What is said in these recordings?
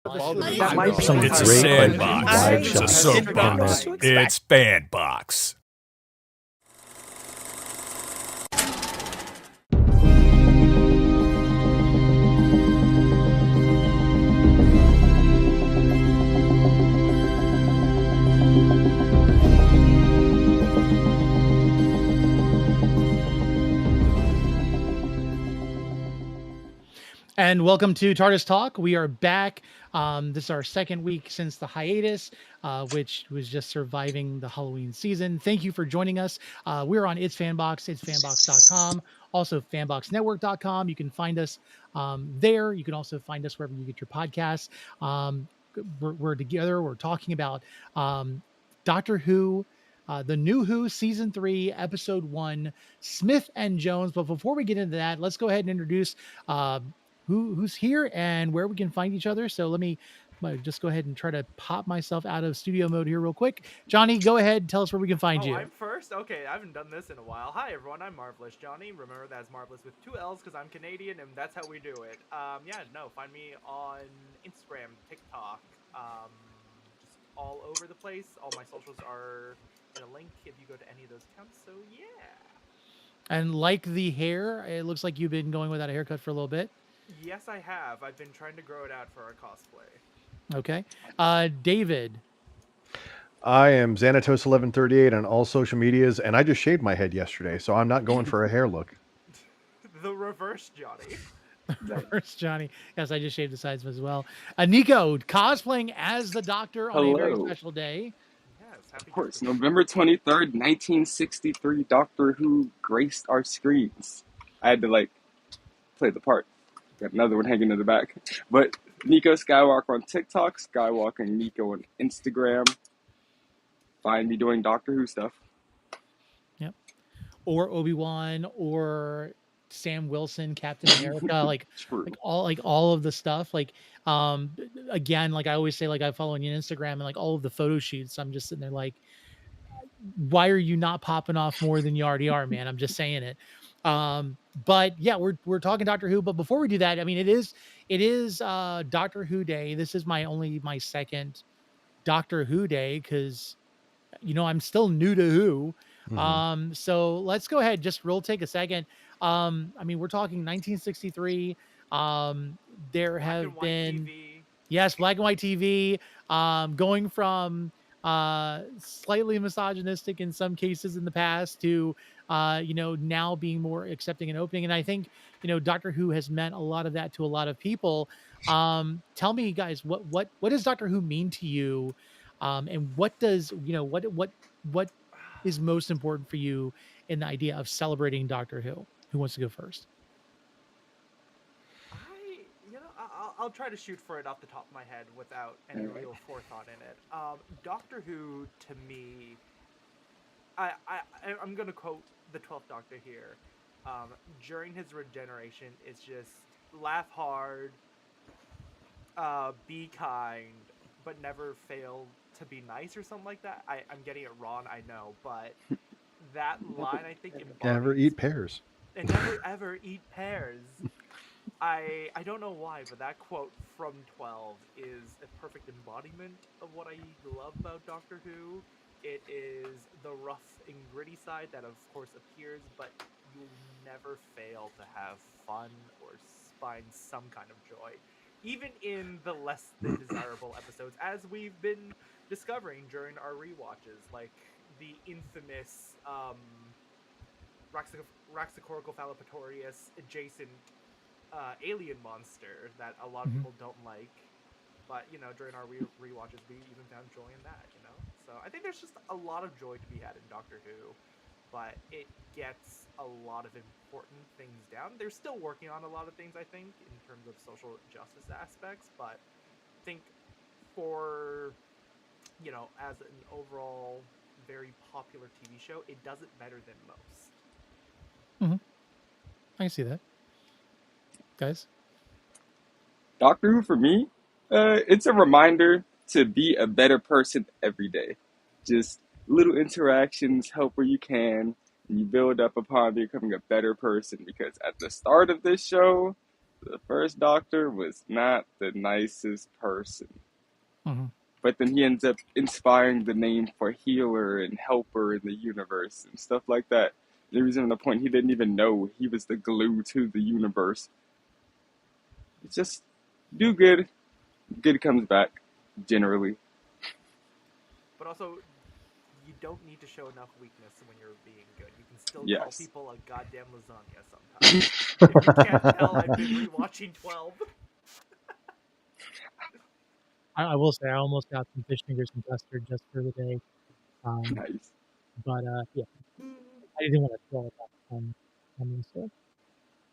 That might be It's a sandbox. It's a soapbox. It's FanBox. And welcome to Tardis Talk. We are back. This is our second week since the hiatus, which was just surviving the Halloween season. Thank you for joining us. We're on itsfanbox, itsfanbox.com, also fanboxnetwork.com. You can find us there. You can also find us wherever you get your podcasts. We're together. We're talking about Doctor Who, the new Who season 3, episode 1, Smith and Jones. But before we get into that, let's go ahead and introduce who's here and where we can find each other. So let me just go ahead and try to pop myself out of studio mode here real quick. Johnny, go ahead and tell us where we can find you. I'm first? Okay, I haven't done this in a while. Hi everyone, I'm Marvelous Johnny. Remember that's Marvelous with 2 L's because I'm Canadian and that's how we do it. Find me on Instagram, TikTok, just all over the place. All my socials are in a link if you go to any of those accounts, so yeah. And like the hair, it looks like you've been going without a haircut for a little bit. Yes, I have. I've been trying to grow it out for our cosplay. Okay. David. I am Xanatos1138 on all social medias, and I just shaved my head yesterday, so I'm not going for a hair look. The reverse Johnny. Reverse Johnny. Yes, I just shaved the sides as well. Niko, cosplaying as the Doctor on a very special day. Yes, of course, November 23rd, 1963, Doctor Who graced our screens. I had to, play the part. Got another one hanging in the back. But Niko Skywalker on TikTok, Skywalker Niko on Instagram. Find me doing Doctor Who stuff. Yep. Or Obi-Wan, or Sam Wilson, Captain America, like all of the stuff. Again, I always say, I follow you on Instagram and all of the photo shoots. I'm just sitting there why are you not popping off more than you already are, man? I'm just saying it. But yeah, we're talking Doctor Who. But before we do that, I mean, it is Doctor Who Day. This is my second Doctor Who Day because, I'm still new to Who. Mm-hmm. So let's go ahead. Take a second. I mean, we're talking 1963. There have been, yes, black and white TV, going from slightly misogynistic in some cases in the past to now being more accepting and opening. And I think Doctor Who has meant a lot of that to a lot of people. Tell me, guys, what does Doctor Who mean to you, and what does what is most important for you in the idea of celebrating Doctor Who? Who wants to go first? I'll try to shoot for it off the top of my head without any real forethought in it. Doctor Who, to me, I'm going to quote the 12th Doctor here. During his regeneration, it's just laugh hard, be kind, but never fail to be nice or something like that. I'm getting it wrong, I know, but that line, I think, never eat pears. And never ever eat pears. I don't know why, but that quote from 12 is a perfect embodiment of what I love about Doctor Who. It is the rough and gritty side that, of course, appears, but you'll never fail to have fun or find some kind of joy. Even in the less than desirable episodes, as we've been discovering during our rewatches, like the infamous Raxacoricophalopatorius adjacent alien monster that a lot of people don't like, but during our rewatches we even found joy in that. So I think there's just a lot of joy to be had in Doctor Who, but it gets a lot of important things down. They're still working on a lot of things, I think, in terms of social justice aspects, but I think for as an overall very popular TV show, it does it better than most. I can see that. Guys? Doctor Who, for me, it's a reminder to be a better person every day. Just little interactions, help where you can, and you build up upon becoming a better person. Because at the start of this show, The first Doctor was not the nicest person. Mhm. But then he ends up inspiring the name for healer and helper in the universe and stuff like that. There was even a point he didn't even know he was the glue to the universe. It's just do good. Good comes back, generally. But also, you don't need to show enough weakness when you're being good. You can still call Yes. people a goddamn lasagna sometimes. If you can't tell, I've been rewatching 12. I will say I almost got some fish fingers and custard just for the day. Nice. But yeah, I didn't want to throw it back on me. So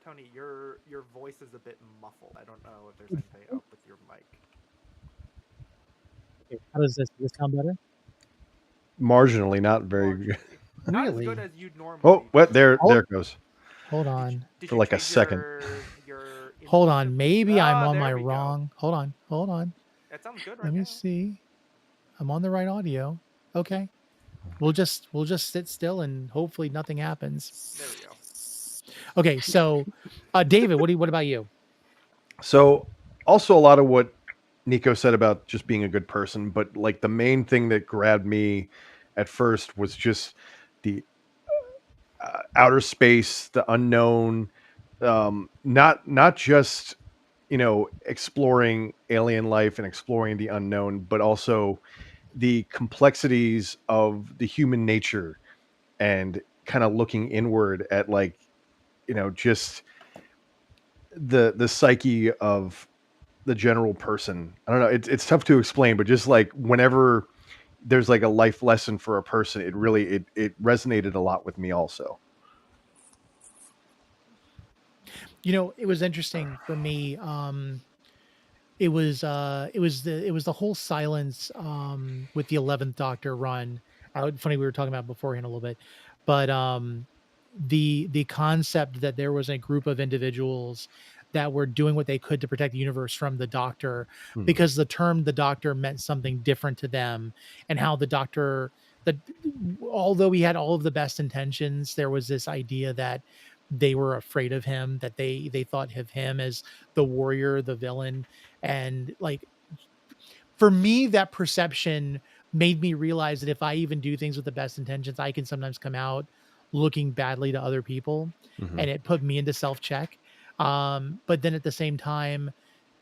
Tony, your voice is a bit muffled. I don't know if there's anything up with your mic. okay, how does this? Does this sound better? Marginally, not very good. Not Really? as good as you'd normally. Oh, what? There Oh. it goes. Hold on. Did For you like a change second. Your Hold input on. to- Maybe I'm on there my we go. wrong. Hold on. That sounds good right Let me now. see. I'm on the right audio. Okay. We'll just sit still and hopefully nothing happens. There we go. Okay, so David, what about you? So, also a lot of what Niko said about just being a good person, but like the main thing that grabbed me at first was just the outer space, the unknown, not just exploring alien life and exploring the unknown, but also the complexities of the human nature and kind of looking inward at like just the psyche of the general person. I don't know. It's tough to explain, but just like whenever there's like a life lesson for a person, it really it resonated a lot with me also. It was interesting for me. It was the whole silence with the 11th Doctor run. Funny, we were talking about beforehand a little bit, but the concept that there was a group of individuals that were doing what they could to protect the universe from the Doctor, because the term the Doctor meant something different to them, and how the Doctor, that although he had all of the best intentions, there was this idea that they were afraid of him, that they thought of him as the warrior, the villain. And like, for me, that perception made me realize that if I even do things with the best intentions, I can sometimes come out looking badly to other people, and it put me into self-check. But then at the same time,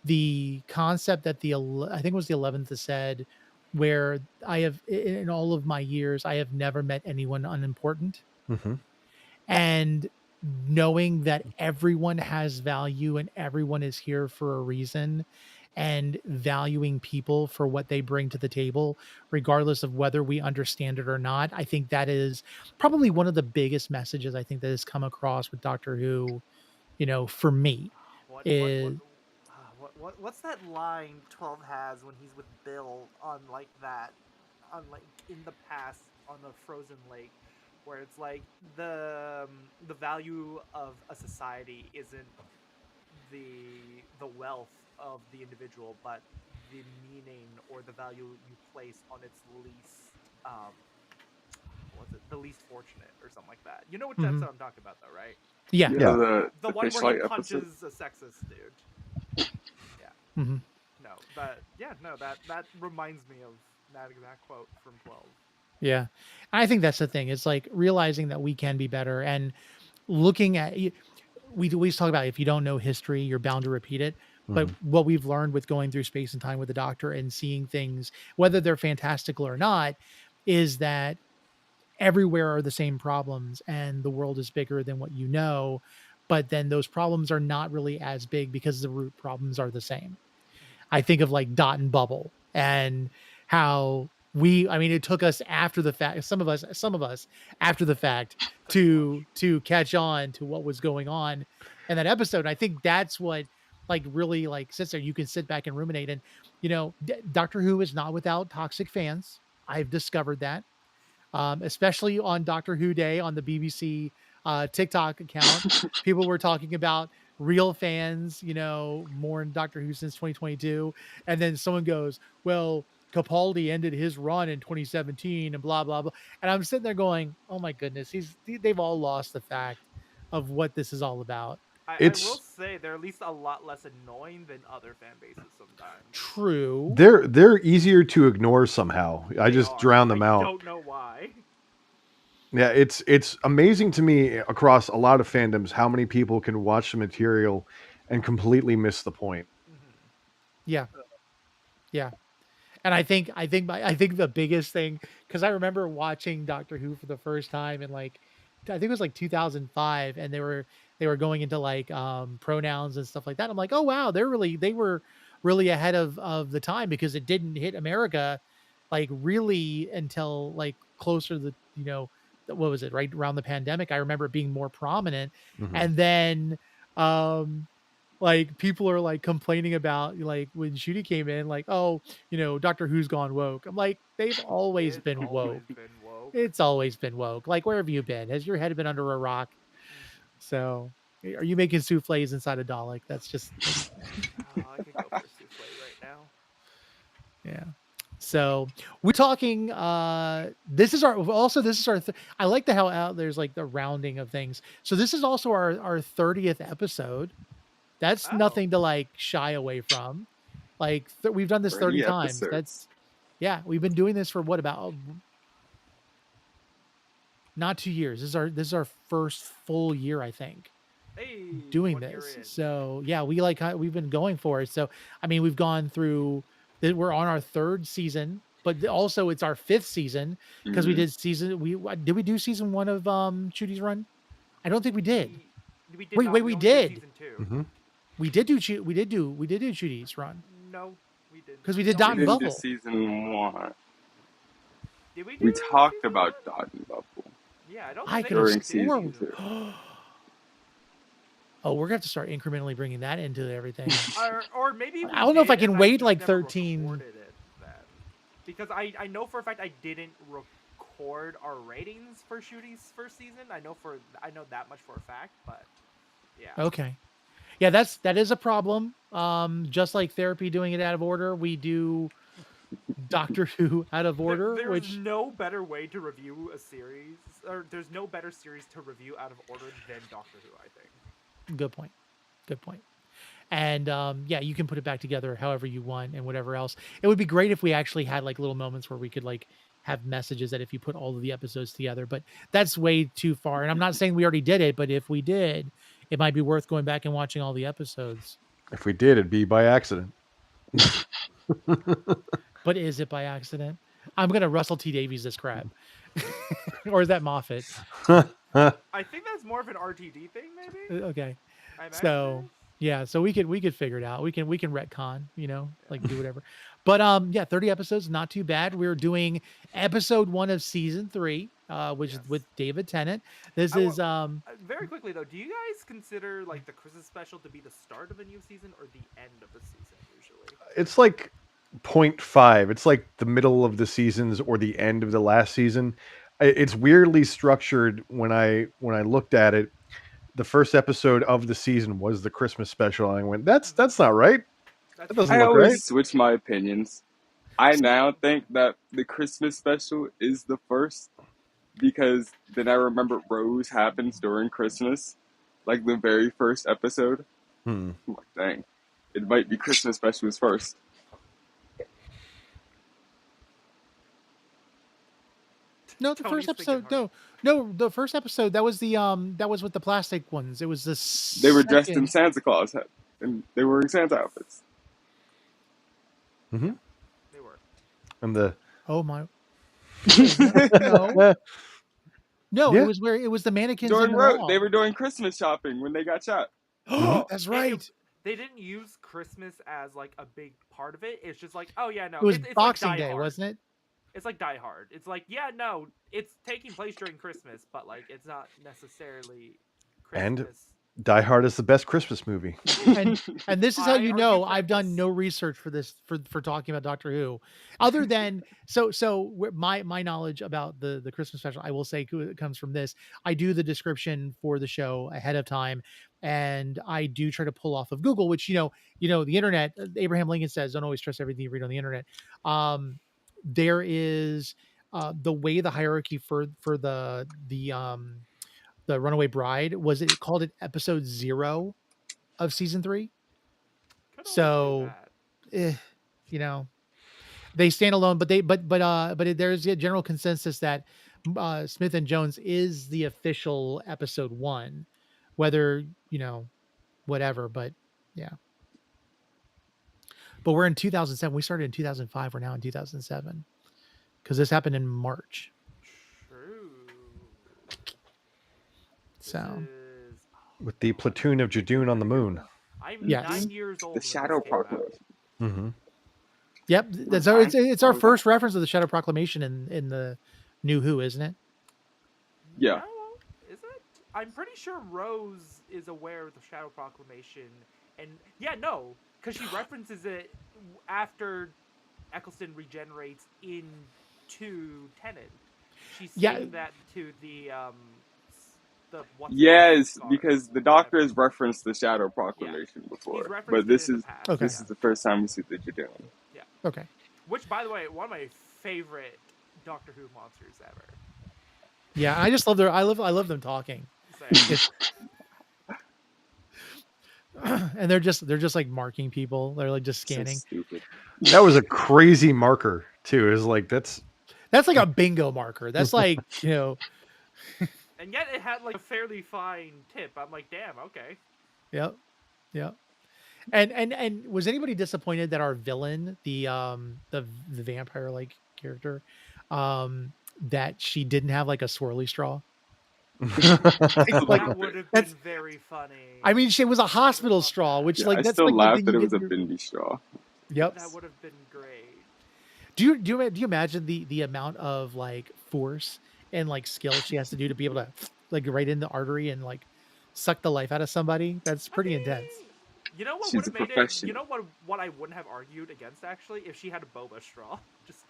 the concept that I think it was the 11th that said, where I have, in all of my years, I have never met anyone unimportant. And knowing that everyone has value and everyone is here for a reason, and valuing people for what they bring to the table, regardless of whether we understand it or not. I think that is probably one of the biggest messages I think that has come across with Doctor Who, for me. What's that line 12 has when he's with Bill on like in the past on the frozen lake, where it's like the value of a society isn't the wealth of the individual, but the meaning or the value you place on its least the least fortunate or something like that. You know what episode I'm talking about though, right? Yeah. The one fish where he light punches episode. a sexist dude. Yeah. No, that reminds me of that exact quote from 12. Yeah. I think that's the thing. It's like realizing that we can be better, and looking at, we always talk about, if you don't know history, you're bound to repeat it. But what we've learned with going through space and time with the Doctor and seeing things, whether they're fantastical or not, is that everywhere are the same problems, and the world is bigger than what you know. But then those problems are not really as big because the root problems are the same. I think of like Dot and Bubble, and how it took us after the fact, some of us after the fact, to catch on to what was going on in that episode. And I think that's what like really like sits there. You can sit back and ruminate, and Doctor Who is not without toxic fans. I've discovered that, especially on Doctor Who Day on the BBC TikTok account. People were talking about real fans, more in Doctor Who since 2022. And then someone goes, well, Capaldi ended his run in 2017 and blah, blah, blah. And I'm sitting there going, oh my goodness, they've all lost the fact of what this is all about. I will say they're at least a lot less annoying than other fan bases sometimes. True. They're easier to ignore somehow. I just drown them out. I don't know why. Yeah, it's amazing to me across a lot of fandoms how many people can watch the material and completely miss the point. Yeah. Yeah. And I think the biggest thing, because I remember watching Doctor Who for the first time in like, I think it was like 2005, and they were going into like pronouns and stuff like that. I'm like, oh wow, they were really ahead of the time, because it didn't hit America like really until like closer to the, what was it, right around the pandemic. I remember it being more prominent, and then like people are like complaining about like when Shooty came in, like, oh, Doctor Who's gone woke. I'm like, they've always been woke. It's always been woke. Like, where have you been? Has your head been under a rock? So, are you making souffles inside a Dalek? That's just. I could go for a souffle right now. Yeah. So we're talking. This is our. I like the how out there's like the rounding of things. So this is also our 30th episode. That's nothing to like shy away from. Like we've done this 30 times. That's we've been doing this for what, about not 2 years. This is our first full year, I think, doing this. So yeah, we've been going for it. So I mean, we've gone through. We're on our 3rd season, but also it's our 5th season, because we did do season 1 of Shooty's run? I don't think we did. We did. Season 2. We did do Shooty's run. No, we didn't. Because we did Dot and Bubble. Do season 1. Did we? We talked about Dot and Bubble. Yeah, I don't. I think could have sworn. Oh, we're gonna have to start incrementally bringing that into everything. or maybe I don't know if I can wait like 13. Because I know for a fact I didn't record our ratings for Shooty's first season. I know that much for a fact, but yeah. Okay. Yeah, that is a problem. Just like therapy doing it out of order, we do Doctor Who out of order. There's no better way to review a series, or there's no better series to review out of order than Doctor Who, I think. Good point. And yeah, you can put it back together however you want and whatever else. It would be great if we actually had like little moments where we could like have messages that if you put all of the episodes together, but that's way too far. And I'm not saying we already did it, but if we did, it might be worth going back and watching all the episodes. If we did, it'd be by accident. But is it by accident? I'm going to Russell T. Davies this crap. Or is that Moffat? I think that's more of an RTD thing, maybe. Okay. So yeah, so we could figure it out. We can retcon, like do whatever. But yeah, 30 episodes, not too bad. We're doing episode 1 of season 3, which is with David Tennant. This is very quickly though. Do you guys consider like the Christmas special to be the start of a new season or the end of a season usually? It's like 0.5. It's like the middle of the seasons or the end of the last season. It's weirdly structured. When I looked at it, the first episode of the season was the Christmas special, and I went, "That's not right. That doesn't I look always right." switch my opinions. I now think that the Christmas special is the first, because then I remember Rose happens during Christmas, like the very first episode. I'm like, dang, it might be Christmas special is first. No, the first episode. No, the first episode. That was that was with the plastic ones. It was this. They were dressed in Santa Claus, and they were in Santa outfits. They were. And the. Oh my. No, Yeah. it was the mannequins. During road, they were doing Christmas shopping when they got shot. That's right. They didn't use Christmas as like a big part of it. It's just like, oh yeah, no, It was it's Boxing like Die Day, Hard. wasn't it? It's like Die Hard. It's like, yeah, no, it's taking place during Christmas, but like it's not necessarily Christmas. And Die Hard is the best Christmas movie. And this is how you know I've done no research for this for talking about Doctor Who, other than my knowledge about the Christmas special, I will say, comes from this. I do the description for the show ahead of time, and I do try to pull off of Google, which the internet. Abraham Lincoln says, "Don't always trust everything you read on the internet." There is the way the hierarchy for the the Runaway Bride, was it called it episode 0 of season 3. So, you know, they stand alone, but there's a general consensus that Smith and Jones is the official episode 1, whether, you know, whatever, but yeah. But we're in 2007. We started in 2005. We're now in 2007 because this happened in March. True. So, with the platoon of Jadoon on the moon. I'm Yes. 9 years old. The Shadow Proclamation. Mm-hmm. yep, that's our, it's our first reference to the Shadow Proclamation in the New Who, isn't it? Yeah. No, is it? I'm pretty sure Rose is aware of the Shadow Proclamation, and yeah, no, because she references it after Eccleston regenerates into Tennant. She's saying that to the yes, because the Doctor has referenced the Shadow Proclamation before, but this is the first time we see the Jadoon. Yeah. Okay. Which, by the way, one of my favorite Doctor Who monsters ever. Yeah, I just love I love them talking. And they're just like marking people. They're like just scanning. So stupid. That was a crazy marker too. Is like that's like a bingo marker. That's like, you know. And yet it had like a fairly fine tip. I'm like, damn, okay. Yep. And was anybody disappointed that our villain, the vampire like character, that she didn't have like a swirly straw? That would have been very funny. I mean, it was a hospital straw, which I that's still like laughed that it was a bendy straw. Yep. That would have been great. Do you imagine the amount of like force and like skill she has to do to be able to like right in the artery and like suck the life out of somebody? That's pretty intense. You know what She's would have a made it? professional. You know what I wouldn't have argued against actually if she had a boba straw. Just.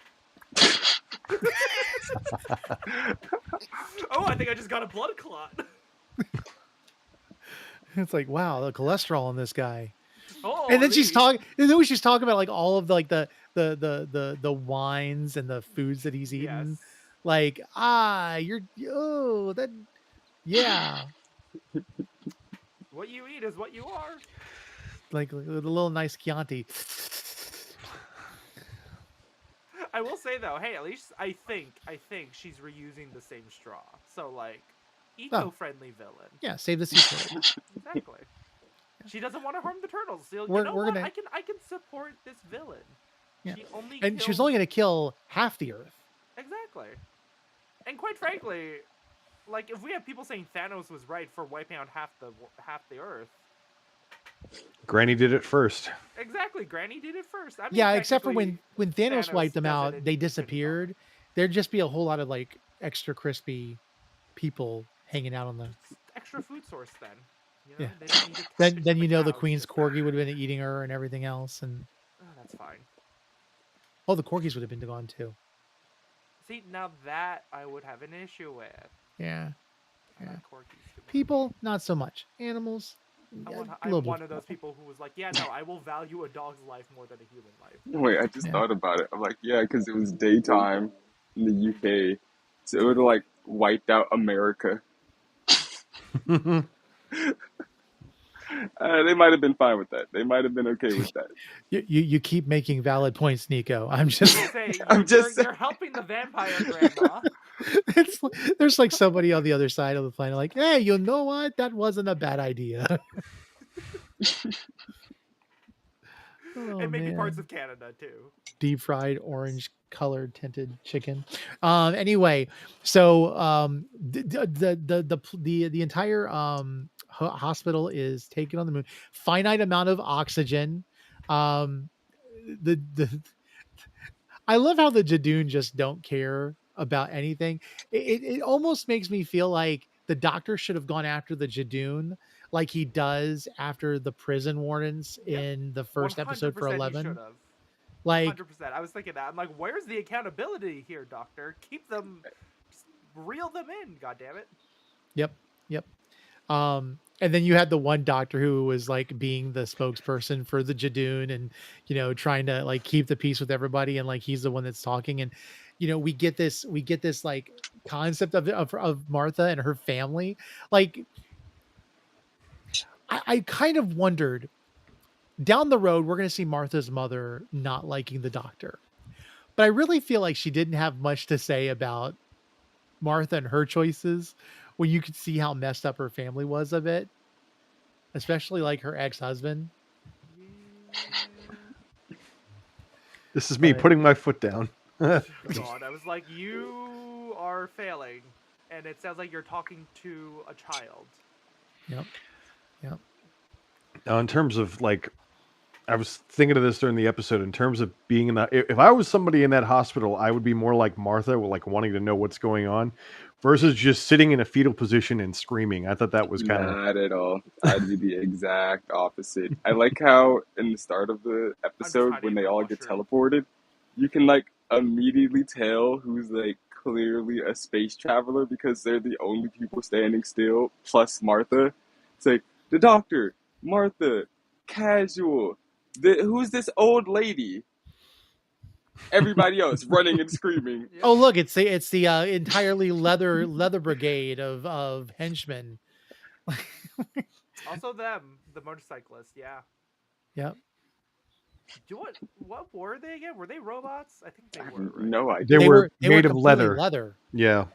Oh, I think I just got a blood clot. It's like, wow, the cholesterol in this guy. Oh, and then she's talking. And then she's talking about like all of the like the wines and the foods that he's eaten. Yes. Like that. Yeah. What you eat is what you are. Like the little nice Chianti. I will say though, hey, at least I think she's reusing the same straw. So like, eco-friendly villain. Yeah, save the sea. Exactly. She doesn't want to harm the turtles. So, We're what? gonna... I can support this villain. Yeah. She was only going to kill half the Earth. Exactly. And quite frankly, like if we have people saying Thanos was right for wiping out half the Earth. Granny did it first. Exactly, Granny did it first. I mean, yeah, except for when Thanos wiped them out, they disappeared. There'd just be a whole lot of like extra crispy people hanging out on the extra food source. Then, you know, yeah. Then you know the Queen's corgi would have been eating her and everything else, and that's fine. Oh, the corgis would have been gone too. See, now that I would have an issue with. Yeah. People, not so much. Animals. I'm one of those people who was like, yeah, no, I will value a dog's life more than a human life. Wait, I just thought about it. I'm like, yeah, because it was daytime in the UK, so it would have like wiped out America. They might have been fine with that. They might have been okay with that. You keep making valid points, Niko. I'm just you're helping the vampire grandma. There's like somebody on the other side of the planet like, hey, you know what? That wasn't a bad idea. And maybe parts of Canada too. Deep fried orange colored tinted chicken. Anyway, so the entire hospital is taken on the moon. Finite amount of oxygen. I love how the Jadoon just don't care about anything. It almost makes me feel like the Doctor should have gone after the Jadoon like he does after the prison wardens in the first episode for 11. Like 100%. I was thinking that. I'm like, where's the accountability here, Doctor? Keep them, just reel them in. God damn it. Yep. And then you had the one Doctor who was like being the spokesperson for the Jadoon and, you know, trying to like keep the peace with everybody. And like, he's the one that's talking. And, you know, we get this like concept of Martha and her family. Like, I kind of wondered, down the road, we're going to see Martha's mother not liking the doctor. But I really feel like she didn't have much to say about Martha and her choices when you could see how messed up her family was of it, especially like her ex-husband. This is me But- putting my foot down. God, I was like, you are failing, and it sounds like you're talking to a child. Yep. Now, in terms of like, I was thinking of this during the episode. In terms of being in that, if I was somebody in that hospital, I would be more like Martha, like wanting to know what's going on, versus just sitting in a fetal position and screaming. I thought that was kind of Not at all. I'd be the exact opposite. I like how in the start of the episode hiding when they in the all get mushroom. teleported, you can like immediately tell who's like clearly a space traveler because they're the only people standing still, plus Martha. It's like the doctor, Martha, casual. Who's this old lady? Everybody else running and screaming. Yeah. Oh, look, it's the entirely leather brigade of henchmen. Also them, the motorcyclists. Yeah. Yep. What were they again? Were they robots? I think they were. Right? No idea. they were made of completely leather. Yeah,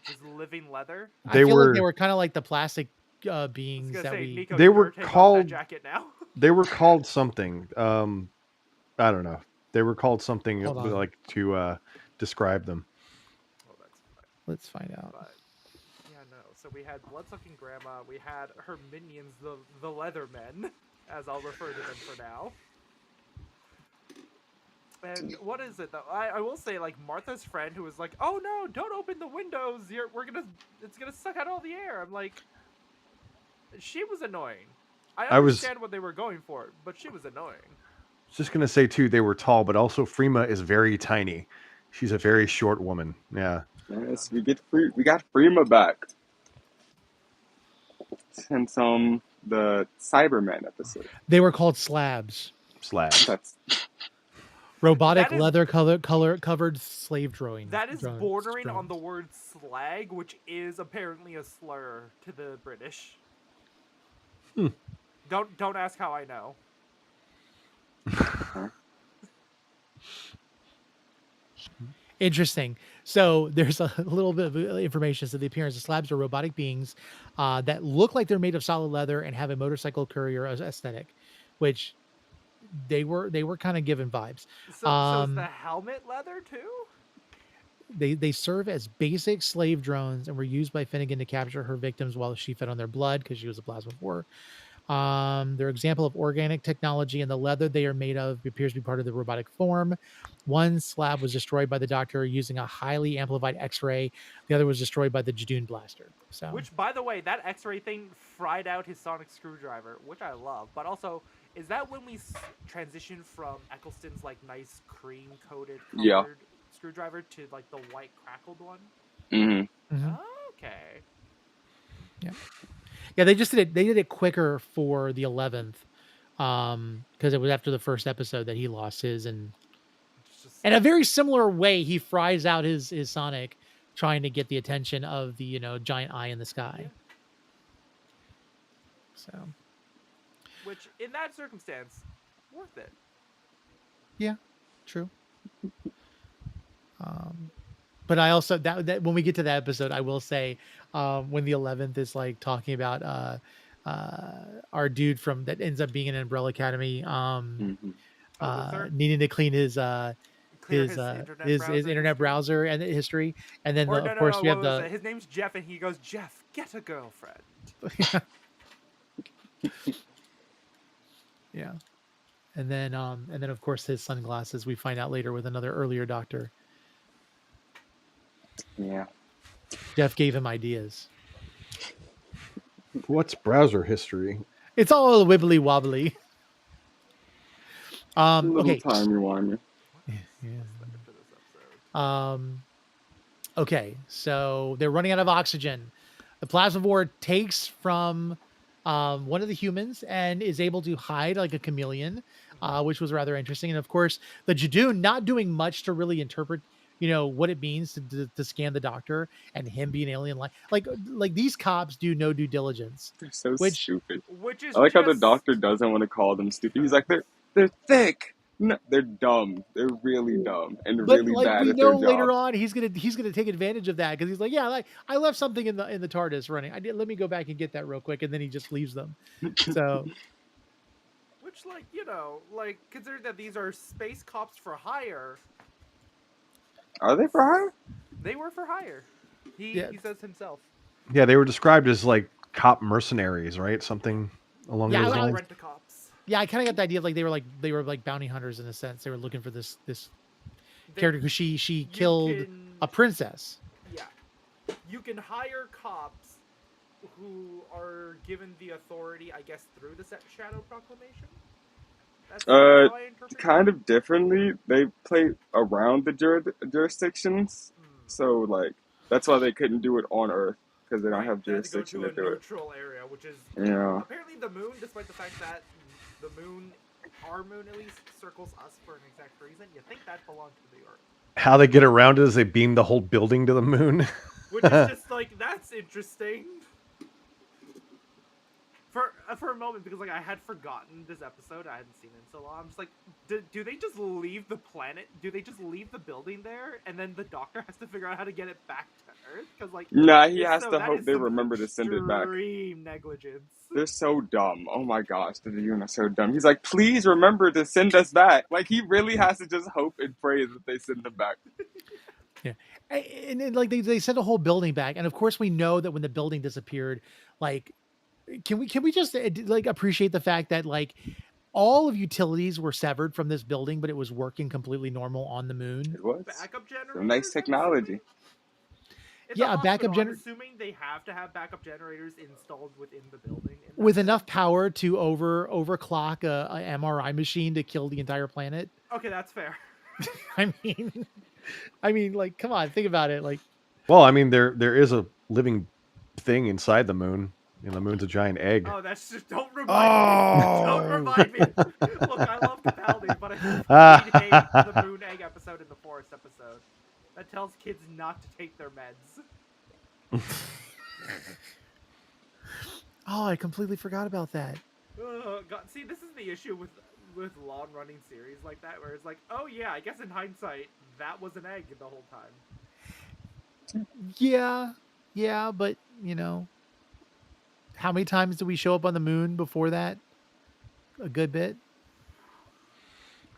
Just living leather. I They feel were- like they were kind of like the plastic I was beings gonna that say, we. Niko, They you were better take off called- that jacket now. they were called something. I don't know. They were called something Hold on. like to describe them. Oh, that's fine. Let's find out. But yeah, no. So we had blood-sucking grandma. We had her minions, the Leathermen, as I'll refer to them for now. And what is it though? I will say, like, Martha's friend who was like, "Oh no, don't open the windows. It's gonna suck out all the air." I'm like, she was annoying. I I was- understand what they were going for, but she was annoying. Just gonna say too, they were tall, but also Freema is very tiny. She's a very short woman. Yeah. Yes, we got Freema back. Since the Cyberman episode. They were called slabs. Slabs. That's Robotic That is- leather covered slave drones. That is bordering on the word slag, which is apparently a slur to the British. Don't ask how I know. Interesting. So there's a little bit of information. So the appearance of slabs are robotic beings that look like they're made of solid leather and have a motorcycle courier aesthetic, which they were kind of given vibes. So is the helmet leather too? They serve as basic slave drones and were used by Finnegan to capture her victims while she fed on their blood because she was a plasma war. They're example of organic technology, and the leather they are made of appears to be part of the robotic form. One slab was destroyed by the doctor using a highly amplified X-ray. The other was destroyed by the Jadoon blaster. So, Which, by the way, that X-ray thing fried out his sonic screwdriver, which I love. But also, is that when we transition from Eccleston's like nice cream-coated Yeah. colored screwdriver to like the white crackled one? Mhm. Okay. Yeah, they just did it. They did it quicker for the 11th, because it was after the first episode that he lost his, and It's just, in a very similar way, he fries out his Sonic, trying to get the attention of the giant eye in the sky. Yeah. So which, in that circumstance, worth it. true. But I also that when we get to that episode, I will say when the 11th is like talking about our dude from that ends up being in Umbrella Academy Luther? needing to clean his Clear his internet browser and history, and then Or of course we have what was the it? His name's Jeff, and he goes, "Jeff, get a girlfriend." yeah, and then of course his sunglasses we find out later with another earlier doctor. Yeah. Jeff gave him ideas. What's browser history? It's all wibbly wobbly. Little Okay. time rewinder. For this episode. Okay, so they're running out of oxygen. The plasmavore takes from one of the humans and is able to hide like a chameleon, which was rather interesting. And of course, the Jadoon not doing much to really interpret, what it means to scan the doctor and him being alien like these cops do no due diligence, They're so which stupid. Which is I like how the just doctor doesn't want to call them stupid. He's like, they're thick. No, they're dumb. They're really dumb and but really like bad we at their know later job. on he's gonna take advantage of that because he's like, yeah, like I left something in the TARDIS running. Let me go back and get that real quick, and then he just leaves them. So which like consider that these are space cops for hire. Are they for hire? They were for hire. Yeah. He says himself. Yeah, they were described as like cop mercenaries, right? Something along Yeah, those I- lines. Rent the cops. yeah, I kind of got the idea of they were like bounty hunters in a sense. They were looking for this They- character because she you killed can- a princess. Yeah, you can hire cops who are given the authority, I guess, through the Shadow Proclamation. That's how I interpret Kind it. of differently. They play around the jurisdictions, so like that's why they couldn't do it on Earth because they don't have They had jurisdiction to to go to do a it. neutral area, which is Yeah. apparently the moon. Despite the fact that the moon, our moon at least, circles us for an exact reason, you think that belonged to the Earth. How they get around it is they beam the whole building to the moon. Which is just like, that's interesting. For a moment, because like I had forgotten this episode, I hadn't seen it in so long. I'm just like, do they just leave the planet? Do they just leave the building there, and then the doctor has to figure out how to get it back to Earth? Because like, Nah, he has to that hope is they some remember to send it back. Extreme negligence. They're so dumb. Oh my gosh, the unit are so dumb. He's like, please remember to send us back. Like he really has to just hope and pray that they send them back. Yeah, and then, like they sent a whole building back, and of course we know that when the building disappeared, like can we just like appreciate the fact that like all of utilities were severed from this building, but it was working completely normal on the moon. It was Backup so generators. nice technology. It's Yeah, a a backup hospital. I'm gener- assuming they have to have backup generators installed within the building With enough power to overclock a MRI machine to kill the entire planet. Okay, that's fair. I mean, like, come on, think about it. Like, Well, I mean, there is a living thing inside the moon. The moon's a giant egg. Oh, that's just don't remind me. Don't remind me. Look, I love Capaldi, but I hate the moon egg episode in the forest episode. That tells kids not to take their meds. oh, I completely forgot about that. God, see, this is the issue with long-running series like that, where it's like, oh yeah, I guess in hindsight, that was an egg the whole time. Yeah, but how many times did we show up on the moon before that? A good bit.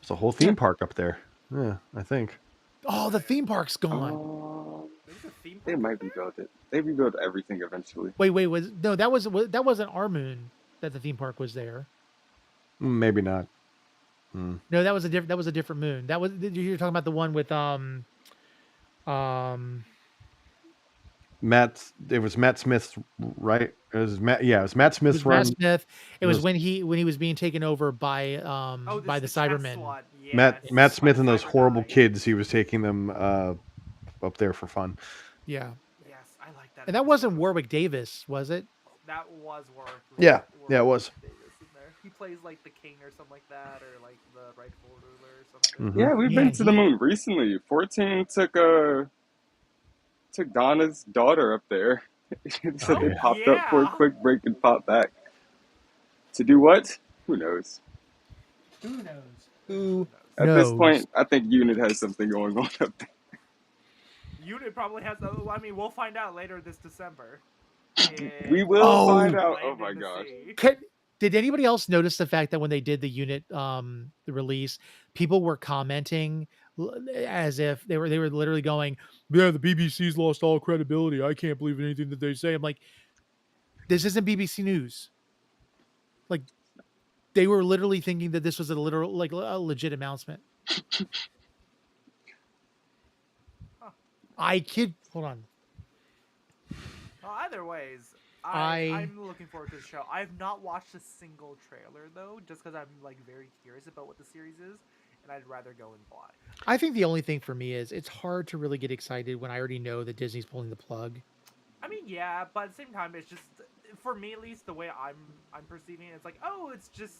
There's a whole theme park up there. Yeah, I think. Oh, the theme park's gone. There's a theme They park might up there? rebuild it. They rebuild everything eventually. Wait, that wasn't our moon that the theme park was there. Maybe not. No, that was a different moon. That was you're talking about the one with It was Matt Smith's, right? It was Matt. Yeah, it was Matt it Smith's was run. Matt Smith. It was was- when he was being taken over by Oh, by the this is the Cybermen. Tesla. Matt Yes, Smith and those Cyber horrible guy. kids. He was taking them up there for fun. Yeah, Yes, I like that. and that wasn't episode. Warwick Davis, was it? That was Warwick. Yeah, Warwick yeah, it was. Davis in there. He plays like the king or something like that, or like the rightful ruler or something. Mhm. Yeah, we've Yeah, been to the moon recently. 14 took Donna's daughter up there. So they Oh, popped up for a yeah. quick break and popped back. To do what? Who knows? Who knows? Who At knows? this point, I think Unit has something going on up there. Unit probably has. I mean, we'll find out later this December. We will Oh. find out. Oh Land my in the gosh. sea. Did anybody else notice the fact that when they did the unit the release, people were commenting as if they were literally going, "Yeah, the BBC's lost all credibility. I can't believe anything that they say." I'm like, this isn't BBC News. Like, they were literally thinking that this was a literal, like, a legit announcement. I kid. Hold on. Well, either ways, I- I'm looking forward to the show. I have not watched a single trailer though, just because I'm like very curious about what the series is, and I'd rather go in blind. I think the only thing for me is it's hard to really get excited when I already know that Disney's pulling the plug. I mean, yeah, but at the same time, it's just for me at least the way I'm perceiving it. It's like, oh, it's just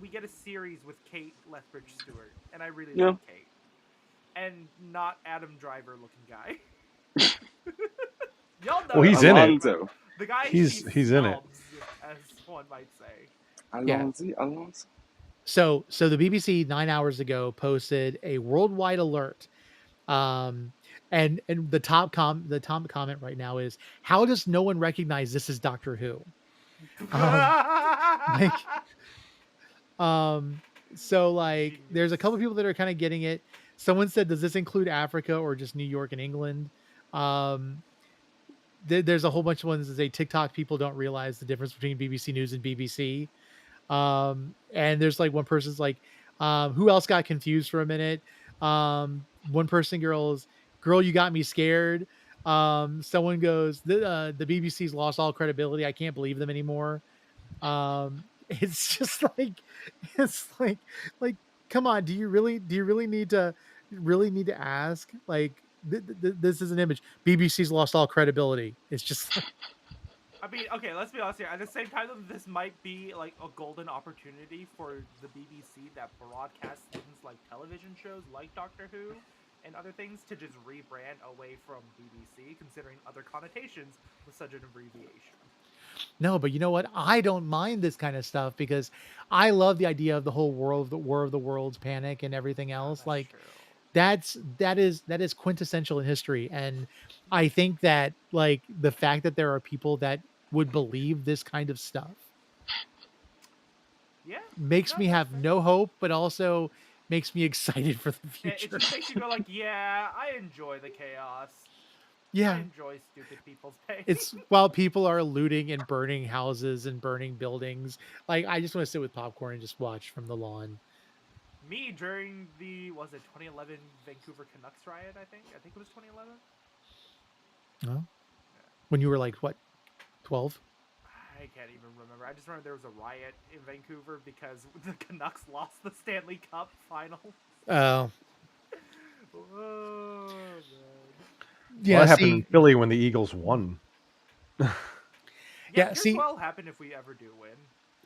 we get a series with Kate Lethbridge Stewart, and I really Yeah. like Kate. and not Adam Driver looking guy. Y'all know. Well, he's in it. Alonzo. The guy He's in it. snubs, as one might say. Alonzo. So the BBC 9 hours ago posted a worldwide alert. And the top comment right now is, how does no one recognize this as Doctor Who? So like there's a couple of people that are kind of getting it. Someone said, does this include Africa or just New York and England? There's a whole bunch of ones that say TikTok people don't realize the difference between BBC News and BBC. And there's like one person's like, who else got confused for a minute? One person girl, you got me scared. Someone goes, the BBC's lost all credibility. I can't believe them anymore. It's just like, come on. Do you really need to ask? Like, this is an image. BBC's lost all credibility. It's just like, I mean, okay, let's be honest here. At the same time, this might be like a golden opportunity for the BBC that broadcasts things like television shows like Doctor Who and other things to just rebrand away from BBC, considering other connotations with such an abbreviation. No, but you know what? I don't mind this kind of stuff because I love the idea of the whole War of the Worlds panic and everything else. Like True. that is quintessential in history. And I think that like the fact that there are people that would believe this kind of stuff makes me have no hope, but also makes me excited for the future. It just makes you go like, yeah, I enjoy the chaos. Yeah. I enjoy stupid people's pain. It's while people are looting and burning houses and burning buildings. Like, I just want to sit with popcorn and just watch from the lawn. Me during the, was it 2011 Vancouver Canucks riot, I think it was 2011. Oh. When you were like, what, 12? I can't even remember. I just remember there was a riot in Vancouver because the Canucks lost the Stanley Cup final. Oh. Oh, man. Yeah, well, that happened in Philly when the Eagles won. Yeah, see, well happen if we ever do win.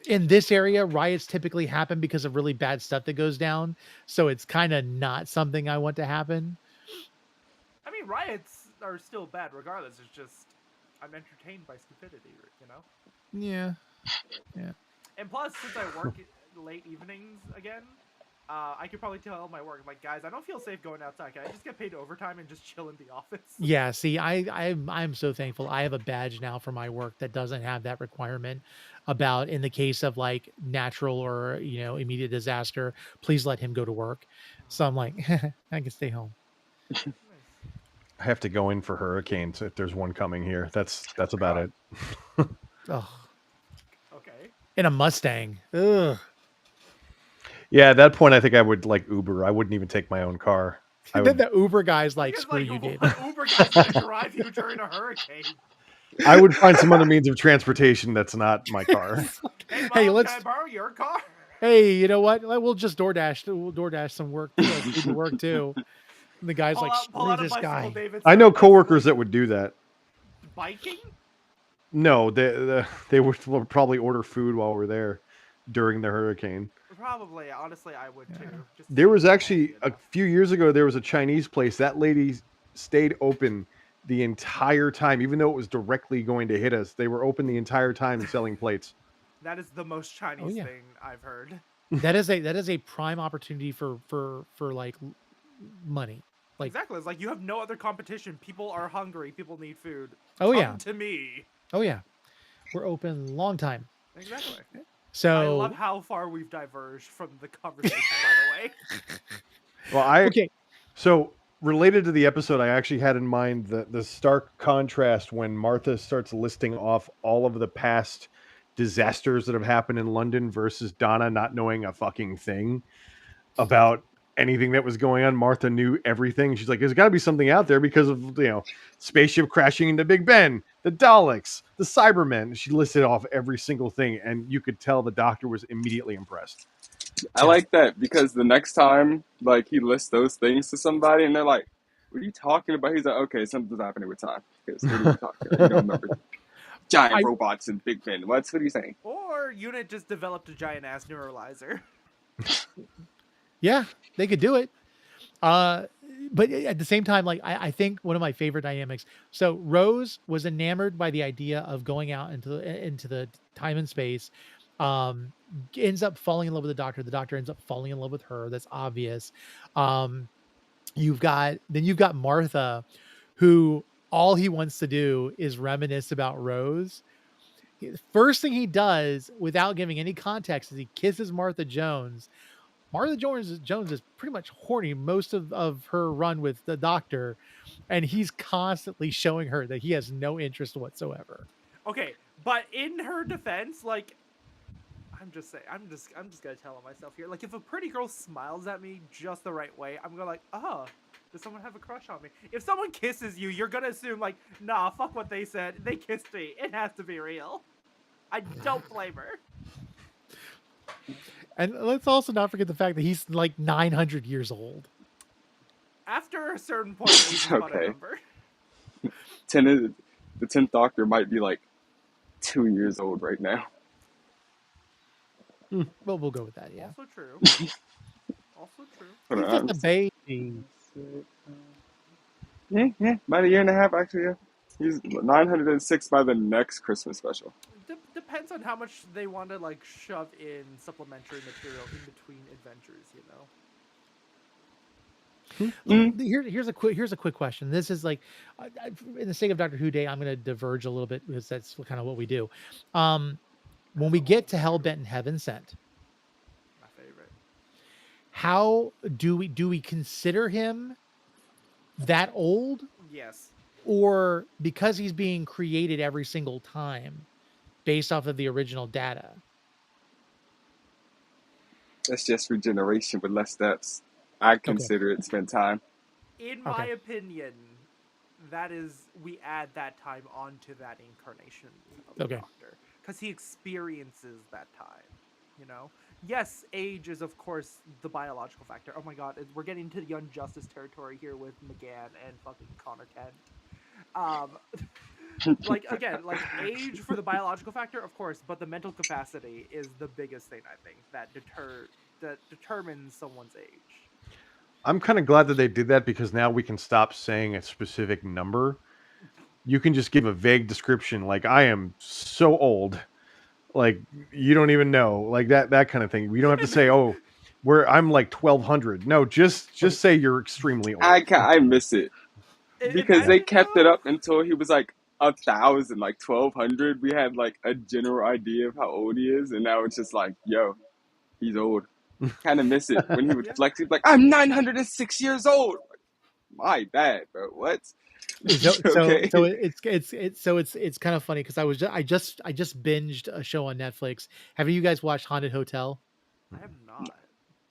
In this area, riots typically happen because of really bad stuff that goes down. So it's kind of not something I want to happen. I mean, riots are still bad regardless. It's just I'm entertained by stupidity, you know? Yeah. Yeah. And plus, since I work late evenings again, I could probably tell my work, like, guys, I don't feel safe going outside. Can I just get paid overtime and just chill in the office? Yeah, see, I'm so thankful. I have a badge now for my work that doesn't have that requirement about, in the case of like natural or, immediate disaster, please let him go to work. So I'm like, I can stay home. I have to go in for hurricanes if there's one coming here. That's about it. Oh. Okay. In a Mustang. Ugh. Yeah, at that point, I think I would like Uber. I wouldn't even take my own car. Then the Uber guy's like, screw you, David. Uber guy's going to drive you during a hurricane. I would find some other means of transportation that's not my car. Hey, Mom, can I borrow your car? Hey, you know what? We'll just DoorDash. We'll DoorDash some work too. Work too. And the guy's like, screw this guy. I know coworkers that would do that. Biking? No, they would probably order food while we're there during the hurricane. Probably. Honestly, I would too. There was actually a few years ago, there was a Chinese place. That lady stayed open the entire time, even though it was directly going to hit us. They were open the entire time selling plates. That is the most Chinese thing I've heard. That is a prime opportunity for like money. Like, exactly. It's like you have no other competition. People are hungry. People need food. Oh, Come to me. Oh yeah. We're open long time. Exactly. So I love how far we've diverged from the conversation, by the way. Well, so related to the episode, I actually had in mind the stark contrast when Martha starts listing off all of the past disasters that have happened in London versus Donna not knowing a fucking thing about anything that was going on. Martha knew everything. She's like, there's got to be something out there because of, spaceship crashing into Big Ben, the Daleks, the Cybermen. She listed off every single thing, and you could tell the doctor was immediately impressed. I like that because the next time, like, he lists those things to somebody, and they're like, what are you talking about? He's like, okay, something's happening with time. Because what are you talking about? You don't remember. Giant robots in Big Ben. What are you saying? Or Unit just developed a giant-ass neuralizer. Yeah, they could do it. but at the same time, like I think one of my favorite dynamics. So Rose was enamored by the idea of going out into the time and space. Ends up falling in love with the Doctor. The Doctor ends up falling in love with her. That's obvious. Um, you've got Martha, who all he wants to do is reminisce about Rose. The first thing he does, without giving any context, is he kisses Martha Jones. Martha Jones is pretty much horny most of her run with the Doctor, and he's constantly showing her that he has no interest whatsoever. Okay, but in her defense, like, I'm just saying, I'm just gonna tell myself here, like, if a pretty girl smiles at me just the right way, I'm gonna like, oh, does someone have a crush on me? If someone kisses you, you're gonna assume like, nah, fuck what they said, they kissed me, it has to be real. I don't blame her. And let's also not forget the fact that he's like 900 years old. After a certain point, he's about a number. The 10th Doctor might be like 2 years old right now. Well, we'll go with that. Yeah. Also true. Also true. He's just a baby. Yeah, about a year and a half actually. Yeah, he's 906 by the next Christmas special. Depends on how much they want to like shove in supplementary material in between adventures, Here's a quick question. This is like, in the sake of Doctor Who Day, I'm going to diverge a little bit because that's kind of what we do. When we get to Hellbent and Heaven Sent, my favorite. How do we consider him that old? Yes. Or because he's being created every single time based off of the original data? That's just regeneration with less steps. I consider it spend time. In my opinion, that is, we add that time onto that incarnation of the Doctor. Because he experiences that time, Yes, age is, of course, the biological factor. Oh my god, we're getting to the injustice territory here with McGann and fucking Connor Kent. Age for the biological factor, of course, but the mental capacity is the biggest thing, I think, that determines someone's age. I'm kind of glad that they did that, because now we can stop saying a specific number. You can just give a vague description, like, I am so old, like, you don't even know, like that kind of thing. We don't have to say, oh, I'm like 1200. No, just say you're extremely old. I miss it because they kept it up until he was like 1,000, like 1,200. We had like a general idea of how old he is, and now it's just like, yo, he's old. Kind of miss it when he would flex. He'd be like, I'm 906 years old. My bad, bro. What? So it's kind of funny because I just binged a show on Netflix. Have you guys watched Haunted Hotel? I have not.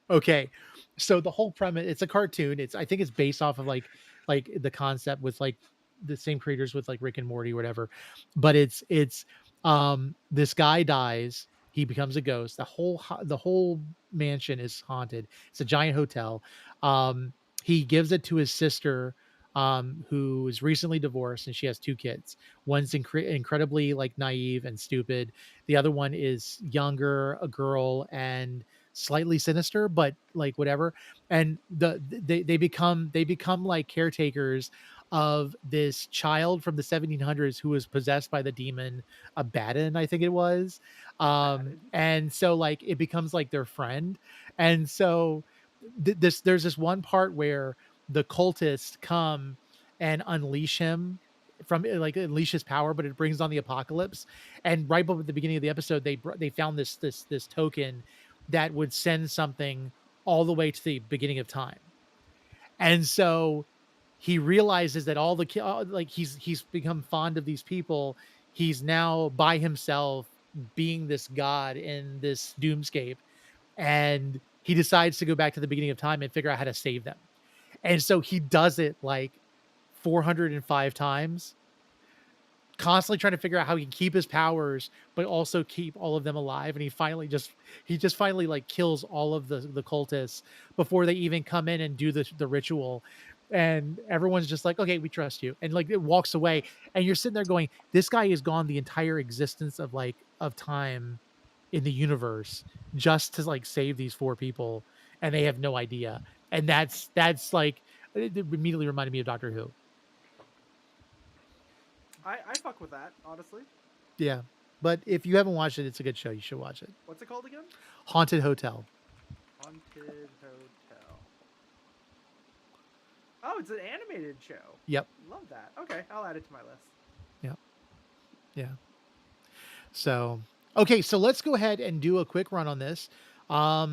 Okay, so the whole premise, it's a cartoon. I think it's based off of like the concept with like the same creators with like Rick and Morty or whatever. But it's this guy dies. He becomes a ghost. The whole mansion is haunted. It's a giant hotel. He gives it to his sister, who is recently divorced, and she has 2 kids. One's incredibly like naive and stupid. The other one is younger, a girl, and slightly sinister, but like whatever. And they become like caretakers of this child from the 1700s who was possessed by the demon Abaddon, I think it was. And so like it becomes like their friend. And so there's this one part where the cultists come and unleash him unleash his power, but it brings on the apocalypse. And right at the beginning of the episode, they found this token that would send something all the way to the beginning of time. And so he realizes that all the he's become fond of these people. He's now by himself, being this god in this doomscape, and he decides to go back to the beginning of time and figure out how to save them. And so he does it like 405 times, constantly trying to figure out how he can keep his powers, but also keep all of them alive. And he finally like kills all of the cultists before they even come in and do the ritual. And everyone's just like, okay, we trust you. And like it walks away, and you're sitting there going, this guy has gone the entire existence of time in the universe just to like save these 4 people, and they have no idea. And that's like It immediately reminded me of Doctor Who. I fuck with that, honestly. Yeah, but if you haven't watched it, it's a good show. You should watch it. What's it called again? Haunted Hotel. Haunted Hotel. Oh, it's an animated show. Yep. Love that. Okay, I'll add it to my list. Yep. Yeah. So, okay, so let's go ahead and do a quick run on this. What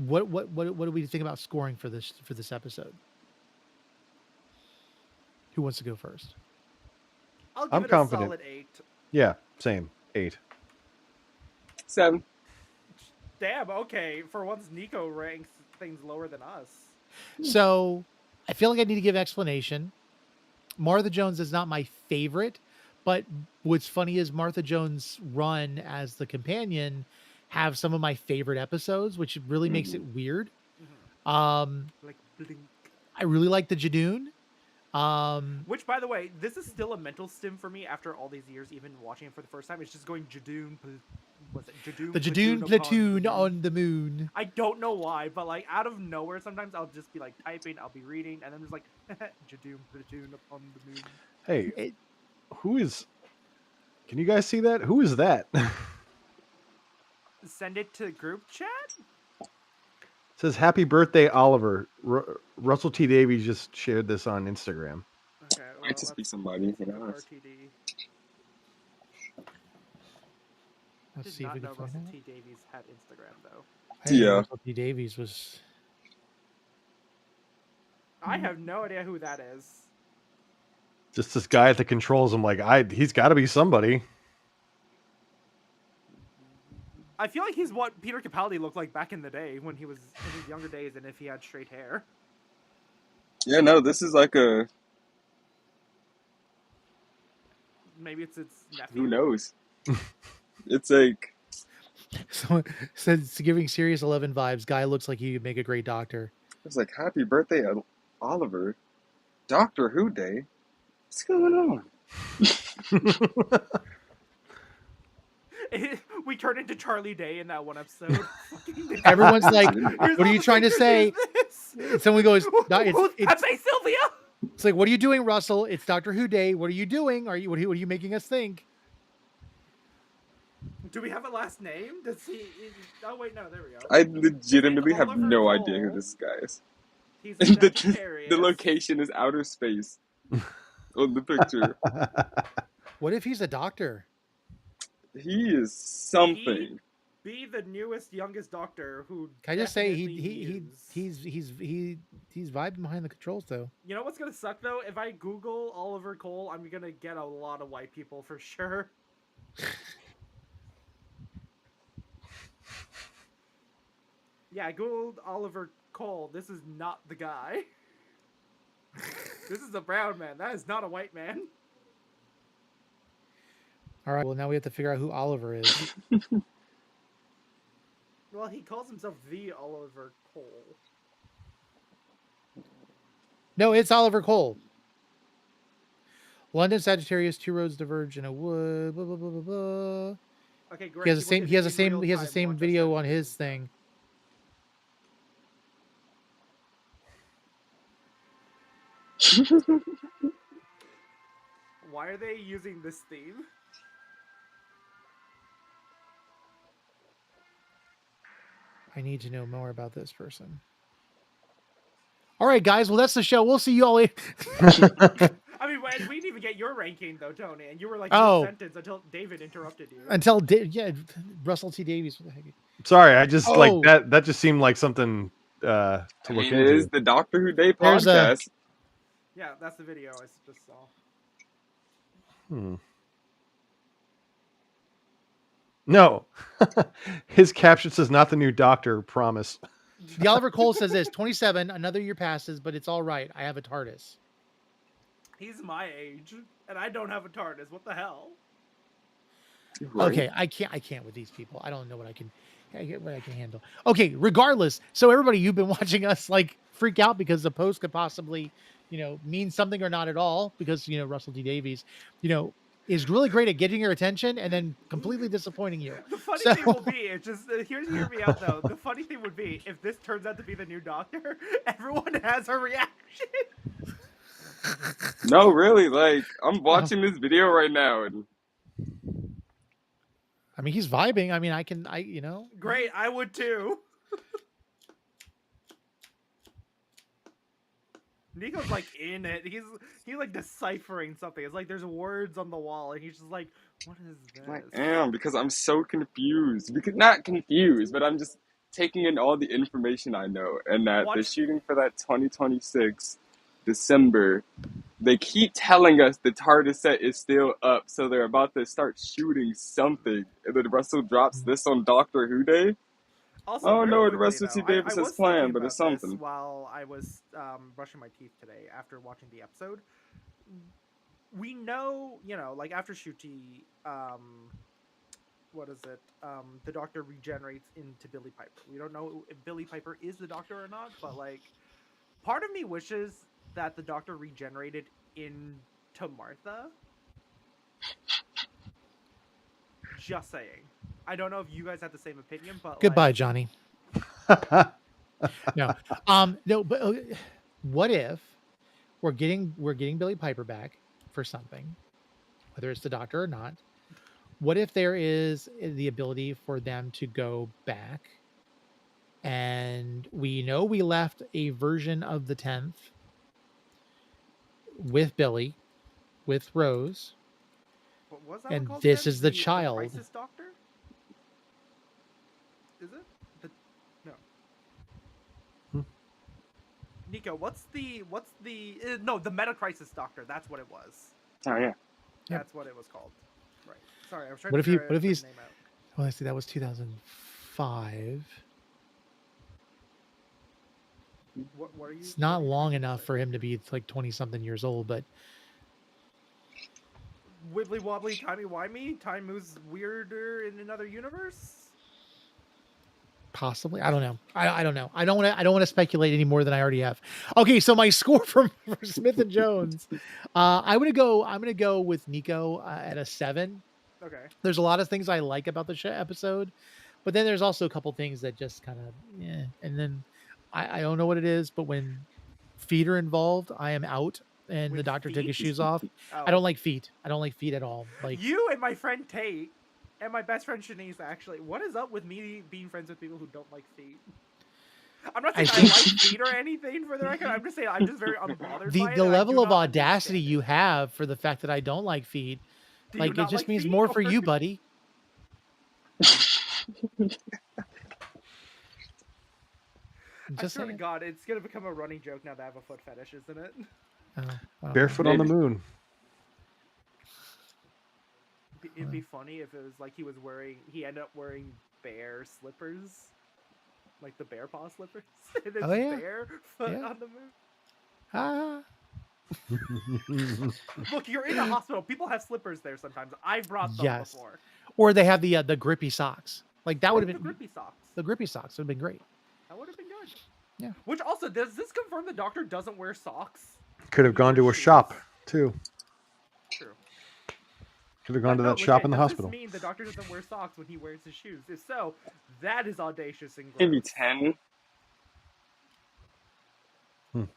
do we think about scoring for this episode? Who wants to go first? I'll give I'm it confident. a solid 8. Yeah, same. 8. 7. Damn, okay. For once, Niko ranks things lower than us. So, I feel like I need to give explanation. Martha Jones is not my favorite, but what's funny is Martha Jones' run as the companion have some of my favorite episodes, which really makes it weird. Like Blink. I really like the Jadoon. Which, by the way, this is still a mental stim for me after all these years, even watching it for the first time. It's just going Jadoon. What's it? Jadoon. The Jadoon platoon on the moon. I don't know why, but like out of nowhere, sometimes I'll just be like typing, I'll be reading, and then there's like Jadoon platoon upon the moon. Hey, who is? Can you guys see that? Who is that? Send it to group chat. It says happy birthday, Oliver. Russell T. Davies just shared this on Instagram. Okay, well, Might just be somebody. Who knows? RTD. Let's Did see if not we know can find Russell out. T. Davies had Instagram though. I didn't know Yeah. Russell T. Davies was. I have no idea who that is. Just this guy at the controls. I'm like, he's got to be somebody. I feel like he's what Peter Capaldi looked like back in the day when he was in his younger days, and if he had straight hair. Yeah, no, this is like a. Maybe it's its nephew. Who knows? It's like. Someone said it's giving Series 11 vibes. Guy looks like he would make a great doctor. It's like, happy birthday, Oliver. Doctor Who Day? What's going on? We turned into Charlie Day in that one episode. Everyone's like, Here's "What are all you the trying to pictures, say?" is this? Someone goes, "No, Who's Pepe Sylvia? it's like, what are you doing, Russell? It's Doctor Who Day. What are you doing? What are you making us think?" Do we have a last name? Does he? Oh wait, no. There we go. I legitimately have Oliver no Cole. idea who this guy is. He's the Sagittarius. location is outer space on the picture. What if he's a doctor? He is something. Be the newest, youngest doctor who. Can I just say definitely he's vibing behind the controls though. You know what's gonna suck though? If I Google Oliver Cole, I'm gonna get a lot of white people for sure. Yeah, I googled Oliver Cole. This is not the guy. This is a brown man. That is not a white man. All right. Well, now we have to figure out who Oliver is. Well, he calls himself the Oliver Cole. No, it's Oliver Cole. London, Sagittarius, 2 roads diverge in a wood. Blah, blah, blah, blah, blah. Okay, great. He has the same. He has the same video on his thing. Why are they using this theme? I need to know more about this person. All right, guys. Well, that's the show. We'll see you all later. I mean, we didn't even get your ranking though, Tony, and you were like Oh. mid-sentence until David interrupted you. Until Russell T. Davies. What the heck? Sorry, I just like Oh. that. That just seemed like something to I look mean, it is into. the Doctor Who Day There's a- podcast. Yeah, that's the video I just saw. No, his caption says, "Not the new Doctor." Promise. The Oliver Cole says this: 27. Another year passes, but it's all right. I have a TARDIS. He's my age, and I don't have a TARDIS. What the hell? Right? Okay, I can't with these people. I don't know what I can handle. Okay, regardless. So everybody, you've been watching us like freak out because the post could possibly, mean something or not at all because Russell T. Davies, is really great at getting your attention and then completely disappointing you. The funny So- thing will be, it's just hear me out though. The funny thing would be if this turns out to be the new Doctor, everyone has a reaction. No, really, like I'm watching this video right now, and I mean, he's vibing. I mean, Great, I would too. Niko's like in it. He's like deciphering something. It's like there's words on the wall, and he's just like, "What is this?" I am, because I'm so confused. Because not confused, but I'm just taking in all the information I know, and that they're shooting for that 2026 December. They keep telling us the TARDIS set is still up, so they're about to start shooting something. And then Russell drops this on Doctor Who Day. Also, Oh very no, quickly, Russell T. though, Davis I has was planned, thinking but it's about this something. while I was brushing my teeth today after watching the episode. We know, like after Shuti, what is it? The Doctor regenerates into Billy Piper. We don't know if Billy Piper is the Doctor or not, but like, part of me wishes that the Doctor regenerated into Martha. Just saying. I don't know if you guys have the same opinion, but goodbye, Johnny. No, no. But what if we're getting Billy Piper back for something, whether it's the Doctor or not? What if there is the ability for them to go back, and we know we left a version of the 10th with Billy, with Rose, What was that and one called this again? is the child. The Crisis Doctor? Is it? No. Niko, what's the no, the Meta Crisis Doctor? That's what it was. Oh yeah. That's what it was called. Right. Sorry, I was trying What to if figure he's? his name out. Well, I see that was 2005. What are you? It's not long enough for him to be like 20 something years old, but Wibbly wobbly, timey wimey, time moves weirder in another universe. possibly. I don't know. I don't know. I don't want to speculate any more than I already have. Okay, so my score for Smith and Jones, I'm gonna go with Niko at a 7. Okay. There's a lot of things I like about the episode, but then there's also a couple things that just kind of and then I don't know what it is, but when feet are involved, I am out. And the Doctor took his shoes off. Oh. I don't like feet. I don't like feet at all. Like you and my friend Tate and my best friend Shanice. Actually, what is up with me being friends with people who don't like feet? I'm not saying I like feet or anything for the record. I'm just saying I'm just very unbothered by it. The level of audacity you have for the fact that I don't like feet, like it just means more for you, buddy. I swear to God, it's gonna become a running joke now that I have a foot fetish, isn't it? Barefoot on the moon. It'd be funny if it was like he ended up wearing bear slippers, like the bear paw slippers, and it's barefoot on the moon. Look, you're in a hospital. People have slippers there sometimes. I've brought them before. Or they have the grippy socks. Like that would have been the grippy socks. The grippy socks would have been great. That would have been good. Yeah. Which also, does this confirm the Doctor doesn't wear socks? Could have gone to a shop too. True. Could have gone to that shop in the hospital. Does this mean the Doctor doesn't wear socks when he wears his shoes? If so, that is audacious and gross. Maybe 10. God,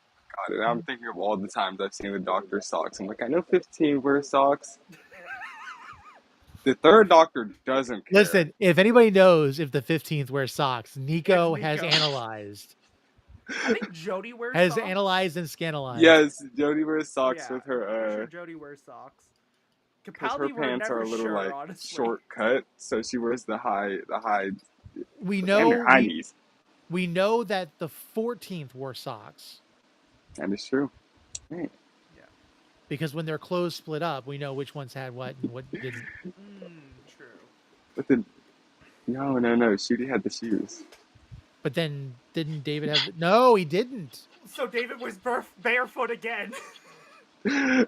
and I'm thinking of all the times I've seen the Doctor socks. I'm like, I know 15 wear socks. The third Doctor doesn't care. Listen, if anybody knows if the 15th wears socks, Niko has analyzed. I think Jodie wears has socks. Analyzed and scandalized. Yes, Jodie wears socks with her. I'm sure Jodie wears socks. Because her pants are a little short cut, so she wears the high. We know. High knees. We know that the 14th wore socks. That is true. Right. Yeah. Because when their clothes split up, we know which ones had what and what didn't. True. But then, no. Shooty had the shoes. But then, didn't David have? No, he didn't. So David was barefoot again. I'll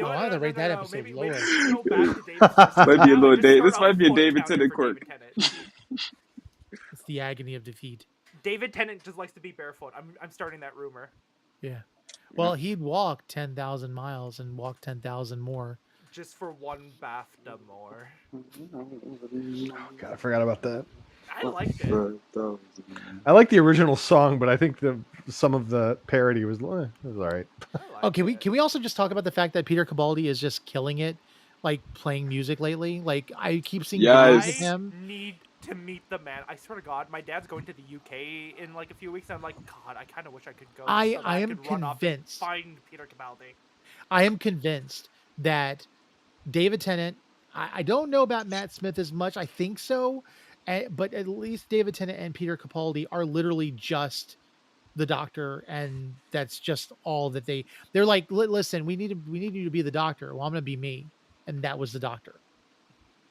either rate that episode lower. Maybe go back to This might be a David Tennant quirk. It's the agony of defeat. David Tennant just likes to be barefoot. I'm starting that rumor. Yeah. Well, he'd walk 10,000 miles and walk 10,000 more. Just for one BAFTA more. God, I forgot about that. I liked it. I like the original song, but I think some of the parody was all right. Oh, can we also just talk about the fact that Peter Capaldi is just killing it, like playing music lately? Like I keep seeing videos of him. I need to meet the man. I swear to God, my dad's going to the UK in like a few weeks. And I'm like, God, I kind of wish I could go. I am could run off and convinced. find Peter Capaldi. I am convinced that David Tennant. I don't know about Matt Smith as much. I think so, but at least David Tennant and Peter Capaldi are literally just the Doctor, and that's just all that they're like. Listen, we need you to be the Doctor. Well, I'm gonna be me, and that was the Doctor.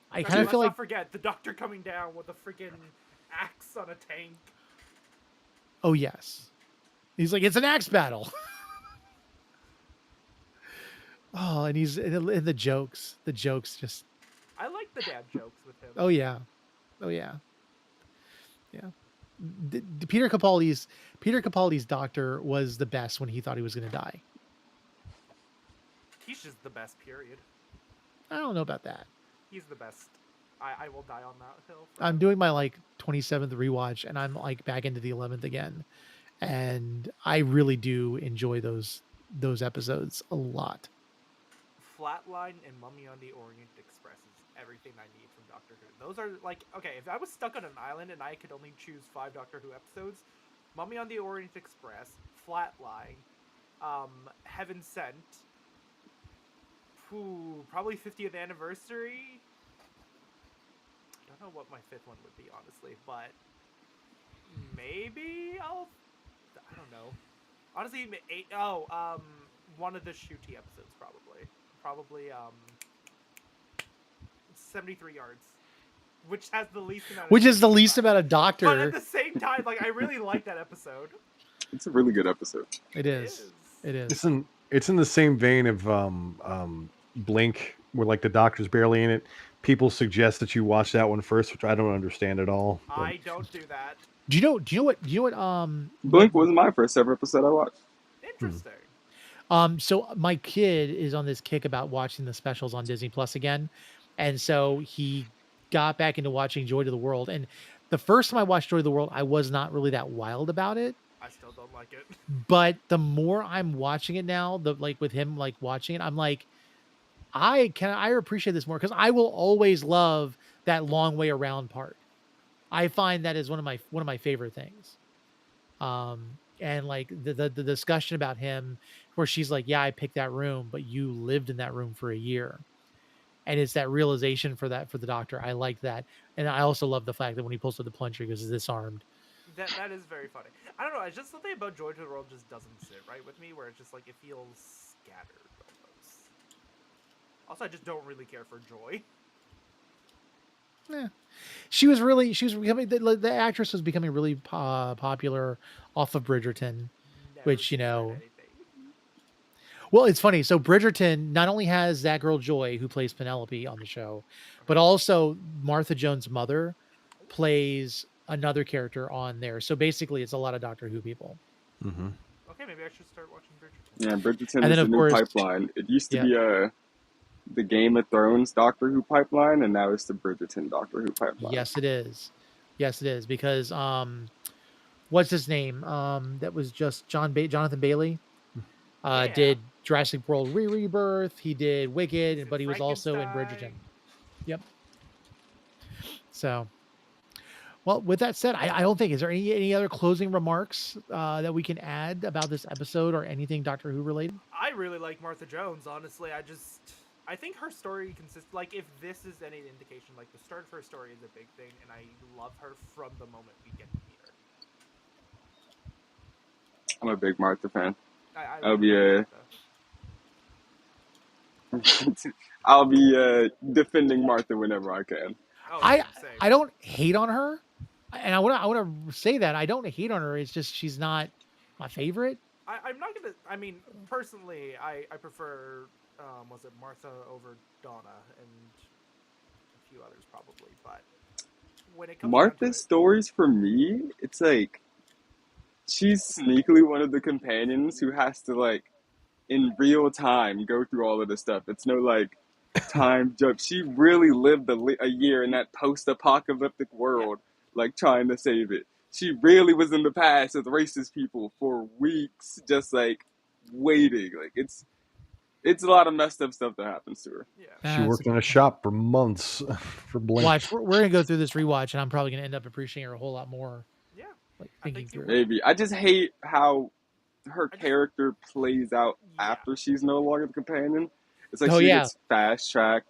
I kind of feel like, not forget the Doctor coming down with a freaking axe on a tank. Oh yes, he's like, it's an axe battle. Oh, and he's in the jokes just. I like the dad jokes with him. Oh yeah. Peter Capaldi's Doctor was the best when he thought he was going to die. He's just the best, period. I don't know about that. He's the best. I will die on that hill. I'm doing my 27th rewatch, and I'm back into the 11th again, and I really do enjoy those episodes a lot. Flatline and Mummy on the Orient Express is everything I need from Doctor Who. Those are okay, if I was stuck on an island and I could only choose 5 Doctor Who episodes, Mummy on the Orient Express, Flatline, Heaven Sent, probably 50th Anniversary. I don't know what my 5th one would be, honestly, but maybe I don't know. Honestly, one of the Shooty episodes, probably 73 Yards, which has the least amount. Which is the least amount of Doctor. But at the same time, I really like that episode. It's a really good episode. It is. It's in the same vein of Blink, where the Doctor's barely in it. People suggest that you watch that one first, which I don't understand at all. But... I don't do that. Do you know what? Blink was my first ever episode I watched. Interesting. So my kid is on this kick about watching the specials on Disney Plus again. And so he got back into watching Joy to the World. And the first time I watched Joy to the World, I was not really that wild about it. I still don't like it. But the more I'm watching it now, with him watching it, I'm like, I appreciate this more, because I will always love that long way around part. I find that is one of my favorite things. And the discussion about him, where she's like, yeah, I picked that room, but you lived in that room for a year. And it's that realization for the Doctor. I like that. And I also love the fact that when he pulls out the plunger, he goes, disarmed. That is very funny. I don't know. It's just something about Joy to the World just doesn't sit right with me, where it's just it feels scattered almost. Also, I just don't really care for Joy. Yeah, she was becoming the actress was becoming really popular off of Bridgerton, which Well, it's funny. So Bridgerton not only has that girl Joy, who plays Penelope on the show, but also Martha Jones' mother plays another character on there. So basically, it's a lot of Doctor Who people. Mm-hmm. Okay, maybe I should start watching Bridgerton. Yeah, Bridgerton is the new pipeline. It used to be the Game of Thrones Doctor Who pipeline, and now it's the Bridgerton Doctor Who pipeline. Yes, it is. Because what's his name? That was just Jonathan Bailey. Did Jurassic World Rebirth. He did Wicked, but he was also in Bridgerton. Yep. So, well, with that said, I don't think, is there any other closing remarks that we can add about this episode or anything Doctor Who related? I really like Martha Jones, honestly. I think her story consists, if this is any indication, the start of her story is a big thing, and I love her from the moment we get to meet her. I'm a big Martha fan. I'll be defending Martha whenever I can. Oh, I don't hate on her, and I want to say that I don't hate on her. It's just she's not my favorite. I'm not gonna. I mean, personally, I prefer was it Martha over Donna and a few others probably, but when it comes Martha's stories for me, it's she's sneakily one of the companions who has to in real time go through all of this stuff. It's no like time jump. She really lived a year in that post-apocalyptic world, like trying to save it. She really was in the past with racist people for weeks, just like waiting. Like it's a lot of messed up stuff that happens to her. Yeah. She worked in a shop for months for Blink. Watch, we're gonna go through this rewatch, and I'm probably gonna end up appreciating her a whole lot more. Yeah. Like I thinking think you through. will. Maybe I just hate how her I just- character plays out Yeah. after she's no longer the companion. It's like Oh, she yeah. gets fast tracked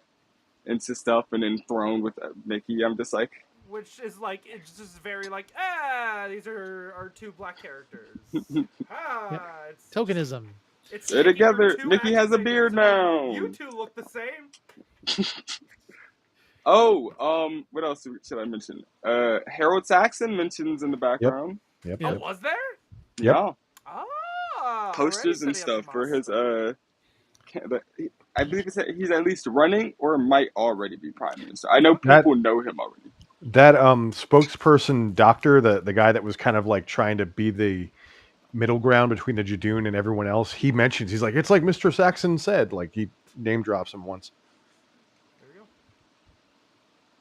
into stuff and then thrown with Mickey. I'm just like, Which is like, it's just very like, these are our two black characters. It's Tokenism. It's they're taking her together. two Mickey has a action beard figures, like, now. You two look the same. Oh, what else should I mention? Harold Saxon mentions in the background. Yep. Yeah. Oh, was there? Yep. Yeah, already posters and setting up stuff some for his awesome- I believe he's at least running or might already be prime minister. I know That- people know him already. That spokesperson doctor, the guy that was kind of like trying to be the middle ground between the Jadoon and everyone else, he mentions, he's like, it's like Mr. Saxon said, like he name drops him once. There we go.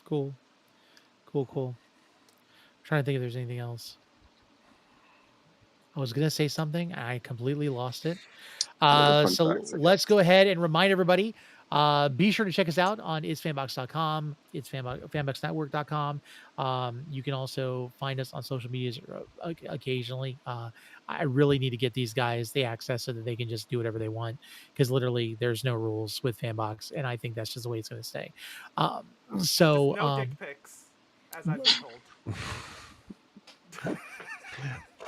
Cool. Trying to think if there's anything else. I was gonna say something, I completely lost it. Fun So facts, I let's go ahead and remind everybody. Be sure to check us out on itsfanbox.com, fanboxnetwork.com. You can also find us on social medias occasionally. I really need to get these guys the access so that they can just do whatever they want, because literally there's no rules with Fanbox, and I think that's just the way it's going to stay. Just no So dick pics, as I've been told.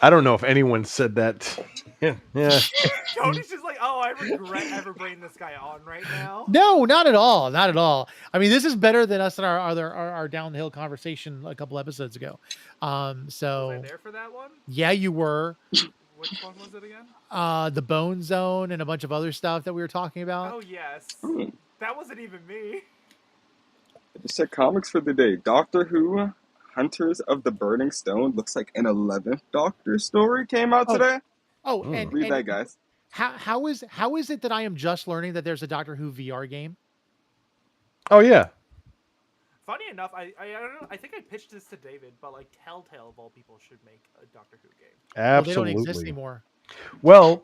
I don't know if anyone said that. Yeah. Cody's just like, oh, I regret ever bringing this guy on right now. no, not at all. Not at all. I mean, this is better than us and our downhill conversation a couple episodes ago. Was So I there for that one? yeah, you were. Which one was it again? The Bone Zone and a bunch of other stuff that we were talking about. Oh, yes. Hmm. That wasn't even me. I just checked comics for the day. Doctor Who, Hunters of the Burning Stone looks like an 11th Doctor story came out today. Oh, Mm. and, Read and that, guys. how is it that I am just learning that there's a Doctor Who VR game? Oh yeah. Funny enough, I don't know. I think I pitched this to David, but like Telltale of all people should make a Doctor Who game. Well, they Absolutely. don't exist anymore. Well,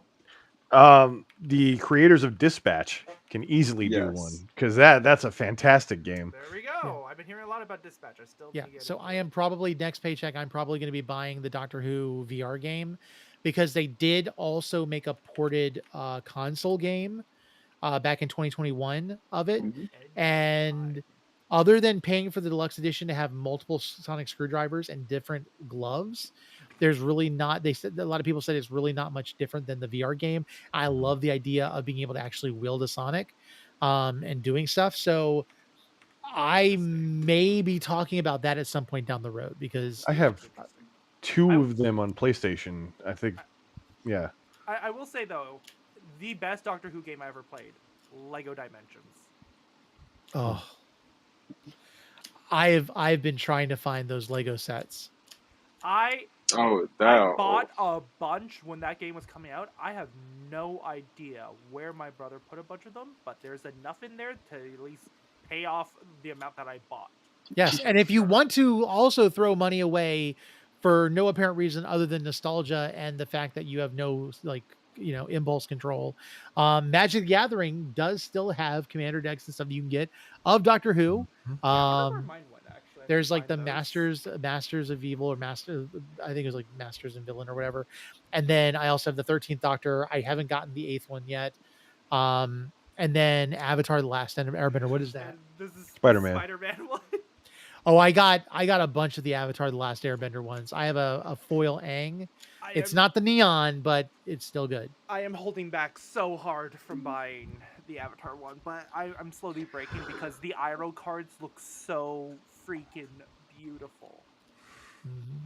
the creators of Dispatch can easily do Yes. one, because that's a fantastic game. There we go. I've been hearing a lot about Dispatch. I still Yeah. need to get So into I it. am probably next paycheck. I'm probably going to be buying the Doctor Who VR game, because they did also make a ported console game back in 2021 of it. Mhm. And other than paying for the deluxe edition to have multiple sonic screwdrivers and different gloves, there's really not, they said, a lot of people said it's really not much different than the VR game. I love the idea of being able to actually wield a Sonic and doing stuff. So I may be talking about that at some point down the road, because I have Interesting. two I- of them on PlayStation. I think, yeah. I will say though, the best Doctor Who game I ever played, Lego Dimensions. oh, I've been trying to find those Lego sets. I Oh, I that. bought a bunch when that game was coming out. I have no idea where my brother put a bunch of them, but there's enough in there to at least pay off the amount that I bought. Yes, and if you want to also throw money away for no apparent reason other than nostalgia and the fact that you have no impulse control, Magic the Gathering does still have commander decks and stuff you can get of Doctor Who. I remember mine went, actually. I There's can like the find those. Masters of Evil, or I think it was like Masters and Villain or whatever. And then I also have the 13th Doctor. I haven't gotten the 8th one yet. And then Avatar: The Last Airbender. What is that? And this is Spider-Man. Spider-Man one. Oh, I got a bunch of the Avatar: The Last Airbender ones. I have a foil Aang. It's not the neon, but it's still good. I am holding back so hard from buying the Avatar one, but I'm slowly breaking because the Iroh cards look so freaking beautiful. Mhm.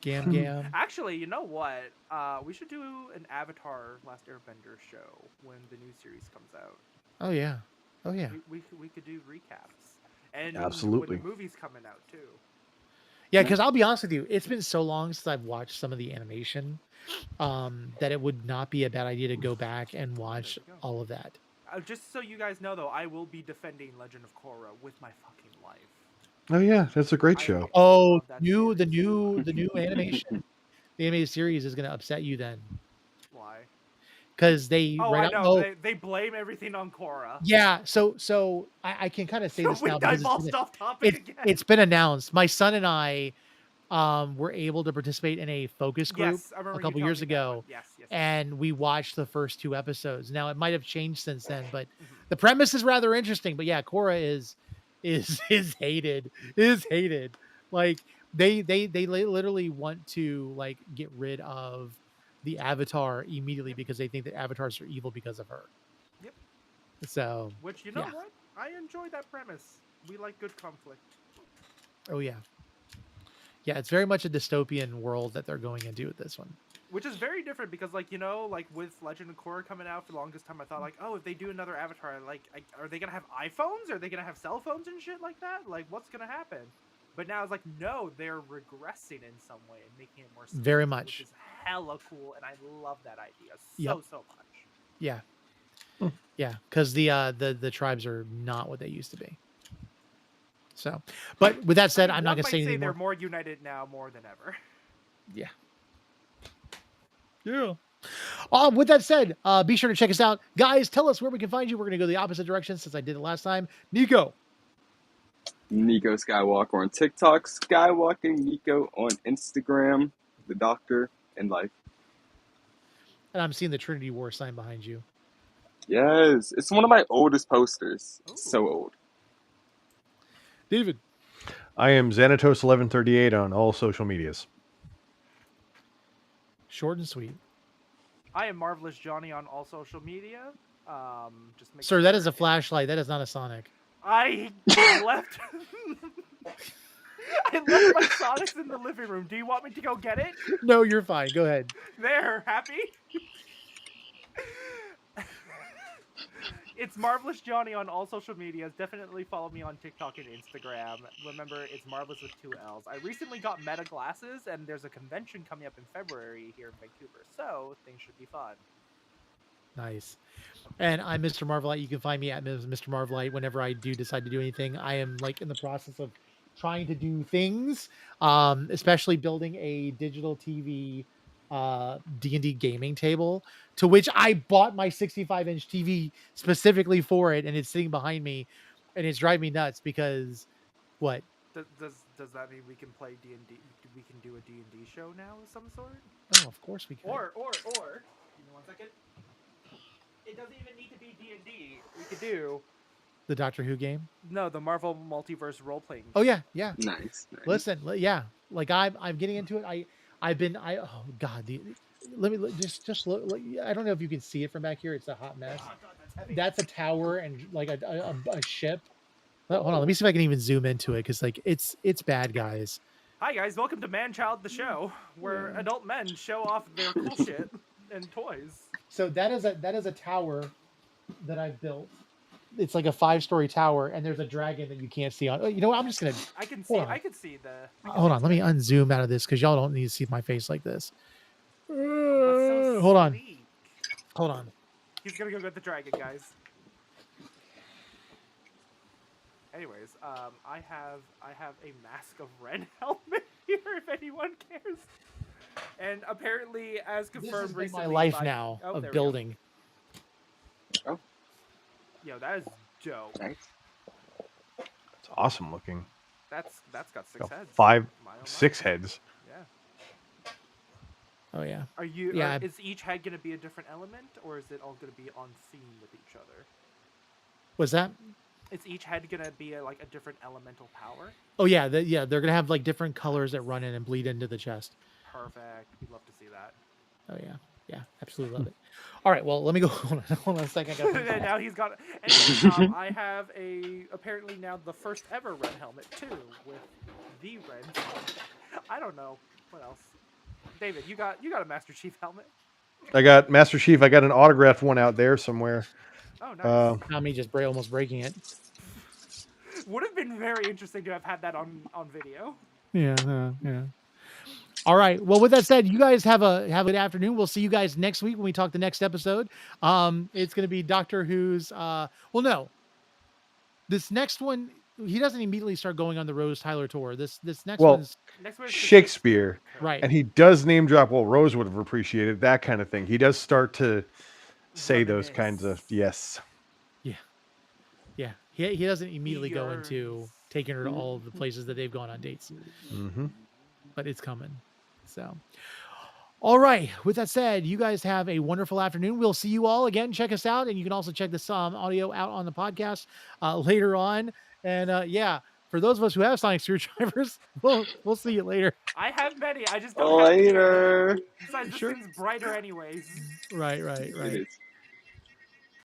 Gam Gam. Actually, you know what? We should do an Avatar Last Airbender show when the new series comes out. Oh yeah. Oh yeah. We could do recaps. And Absolutely. when the movie's coming out too. Yeah, because I'll be honest with you, it's been so long since I've watched some of the animation that it would not be a bad idea to go back and watch all of that. Just so you guys know, though, I will be defending Legend of Korra with my fucking life. Oh yeah, that's a great show. Oh, the new animation, the animated series is going to upset you then. Why? Because they I know they blame everything on Korra. Yeah, so I can kind of say this now because it's been announced. My son and I were able to participate in a focus group a couple years ago. Yes. And we watched the first 2 episodes. Now it might have changed since then, but the premise is rather interesting. But yeah, Korra is hated. Like they literally want to like get rid of the Avatar immediately because they think that avatars are evil because of her. Yep. So which you know what? I enjoy that premise. We like good conflict. Oh yeah. Yeah, it's very much a dystopian world that they're going into with this one. Which is very different because, like, you know, like with Legend of Korra coming out for the longest time, I thought, like, oh, if they do another Avatar, are they going to have iPhones? Are they going to have cell phones and shit like that? Like, what's going to happen? But now it's like, no, they're regressing in some way and making it more scary, very much. Which is hella cool, and I love that idea so much. Yeah. Yeah, because the tribes are not what they used to be. So, but with that said, I'm not going to say anything more. They're more united now more than ever. Yeah. Yeah. With that said, be sure to check us out. Guys, tell us where we can find you. We're going to go the opposite direction since I did it last time. Niko Skywalker on TikTok, Skywalking Niko on Instagram, the Doctor in Life. And I'm seeing the Trinity War sign behind you. Yes, it's one of my oldest posters. Ooh. So old. David. I am Xanatos1138 on all social medias. Short and sweet. I am Marvelous Johnny on all social media. Sir, that is a flashlight. That is not a Sonic. I left. I left my Sonics in the living room. Do you want me to go get it? No, you're fine. Go ahead. There, happy? It's Marvelous Johnny on all social medias. Definitely follow me on TikTok and Instagram. Remember, it's Marvelous with 2 L's. I recently got Meta glasses, and there's a convention coming up in February here in Vancouver, so things should be fun. Nice. And I'm Mr. Marvelite. You can find me at Mr. Marvelite whenever I do decide to do anything. I am like in the process of trying to do things, especially building a digital TV D&D gaming table, to which I bought my 65-inch TV specifically for it, and it's sitting behind me, and it's driving me nuts because what? Does that mean we can play D&D? We can do a D&D show now of some sort? Oh, of course we can. Or give me 1 second. It doesn't even need to be D&D. We could do the Doctor Who game. No, the Marvel Multiverse role playing. Oh yeah. Nice. Listen, yeah, like I'm getting into it. Oh god, let me just look. I don't know if you can see it from back here. It's a hot mess. Oh, God, that's a tower and like a ship. Hold on, let me see if I can even zoom into it because like it's bad, guys. Hi guys, welcome to Man Child the Show, where adult men show off their cool shit and toys. So that is a tower that I've built. It's like a 5-story tower, and there's a dragon that you can't see on. You know what? I'm just gonna. I can see the. Hold on, let me unzoom out of this because y'all don't need to see my face like this. So hold on. sweet. Hold on. He's gonna go get the dragon, guys. Anyways, I have a Mask of Ren helmet here if anyone cares. And apparently, as confirmed this recently, my life now of building. Oh. Yo, that is dope. Nice. It's awesome looking. That's got 6 heads. 6 heads. Yeah. Oh yeah. Are you? Yeah. Is each head gonna be a different element, or is it all gonna be on theme with each other? What's that? Is each head gonna be a different elemental power? Oh yeah, they're gonna have like different colors that run in and bleed into the chest. Perfect. We'd love to see that. Oh yeah, absolutely love it. All right, well let me go. Hold on a second. Now he's got. Anyway, I have apparently now the first ever Ren helmet too, with the Ren. I don't know what else. David, you got a Master Chief helmet. I got Master Chief. I got an autographed one out there somewhere. Oh, nice. Not me just almost breaking it. Would have been very interesting to have had that on video. Yeah. All right. Well, with that said, you guys have a good afternoon. We'll see you guys next week when we talk the next episode. It's going to be Doctor Who's. Well, no, this next one he doesn't immediately start going on the Rose Tyler tour. This next Well, one's Next one is Shakespeare, right. and he does name drop. Well, Rose would have appreciated that kind of thing. He does start to say those kinds of yes. Yeah. He doesn't immediately go into taking her to all of the places that they've gone on dates. Mm-hmm. But it's coming. So, all right. With that said, you guys have a wonderful afternoon. We'll see you all again. Check us out, and you can also check this audio out on the podcast later on. And for those of us who have sonic screwdrivers, we'll see you later. I have many. I just don't have Later. Besides, this Sure. thing's brighter anyways. Right. It is.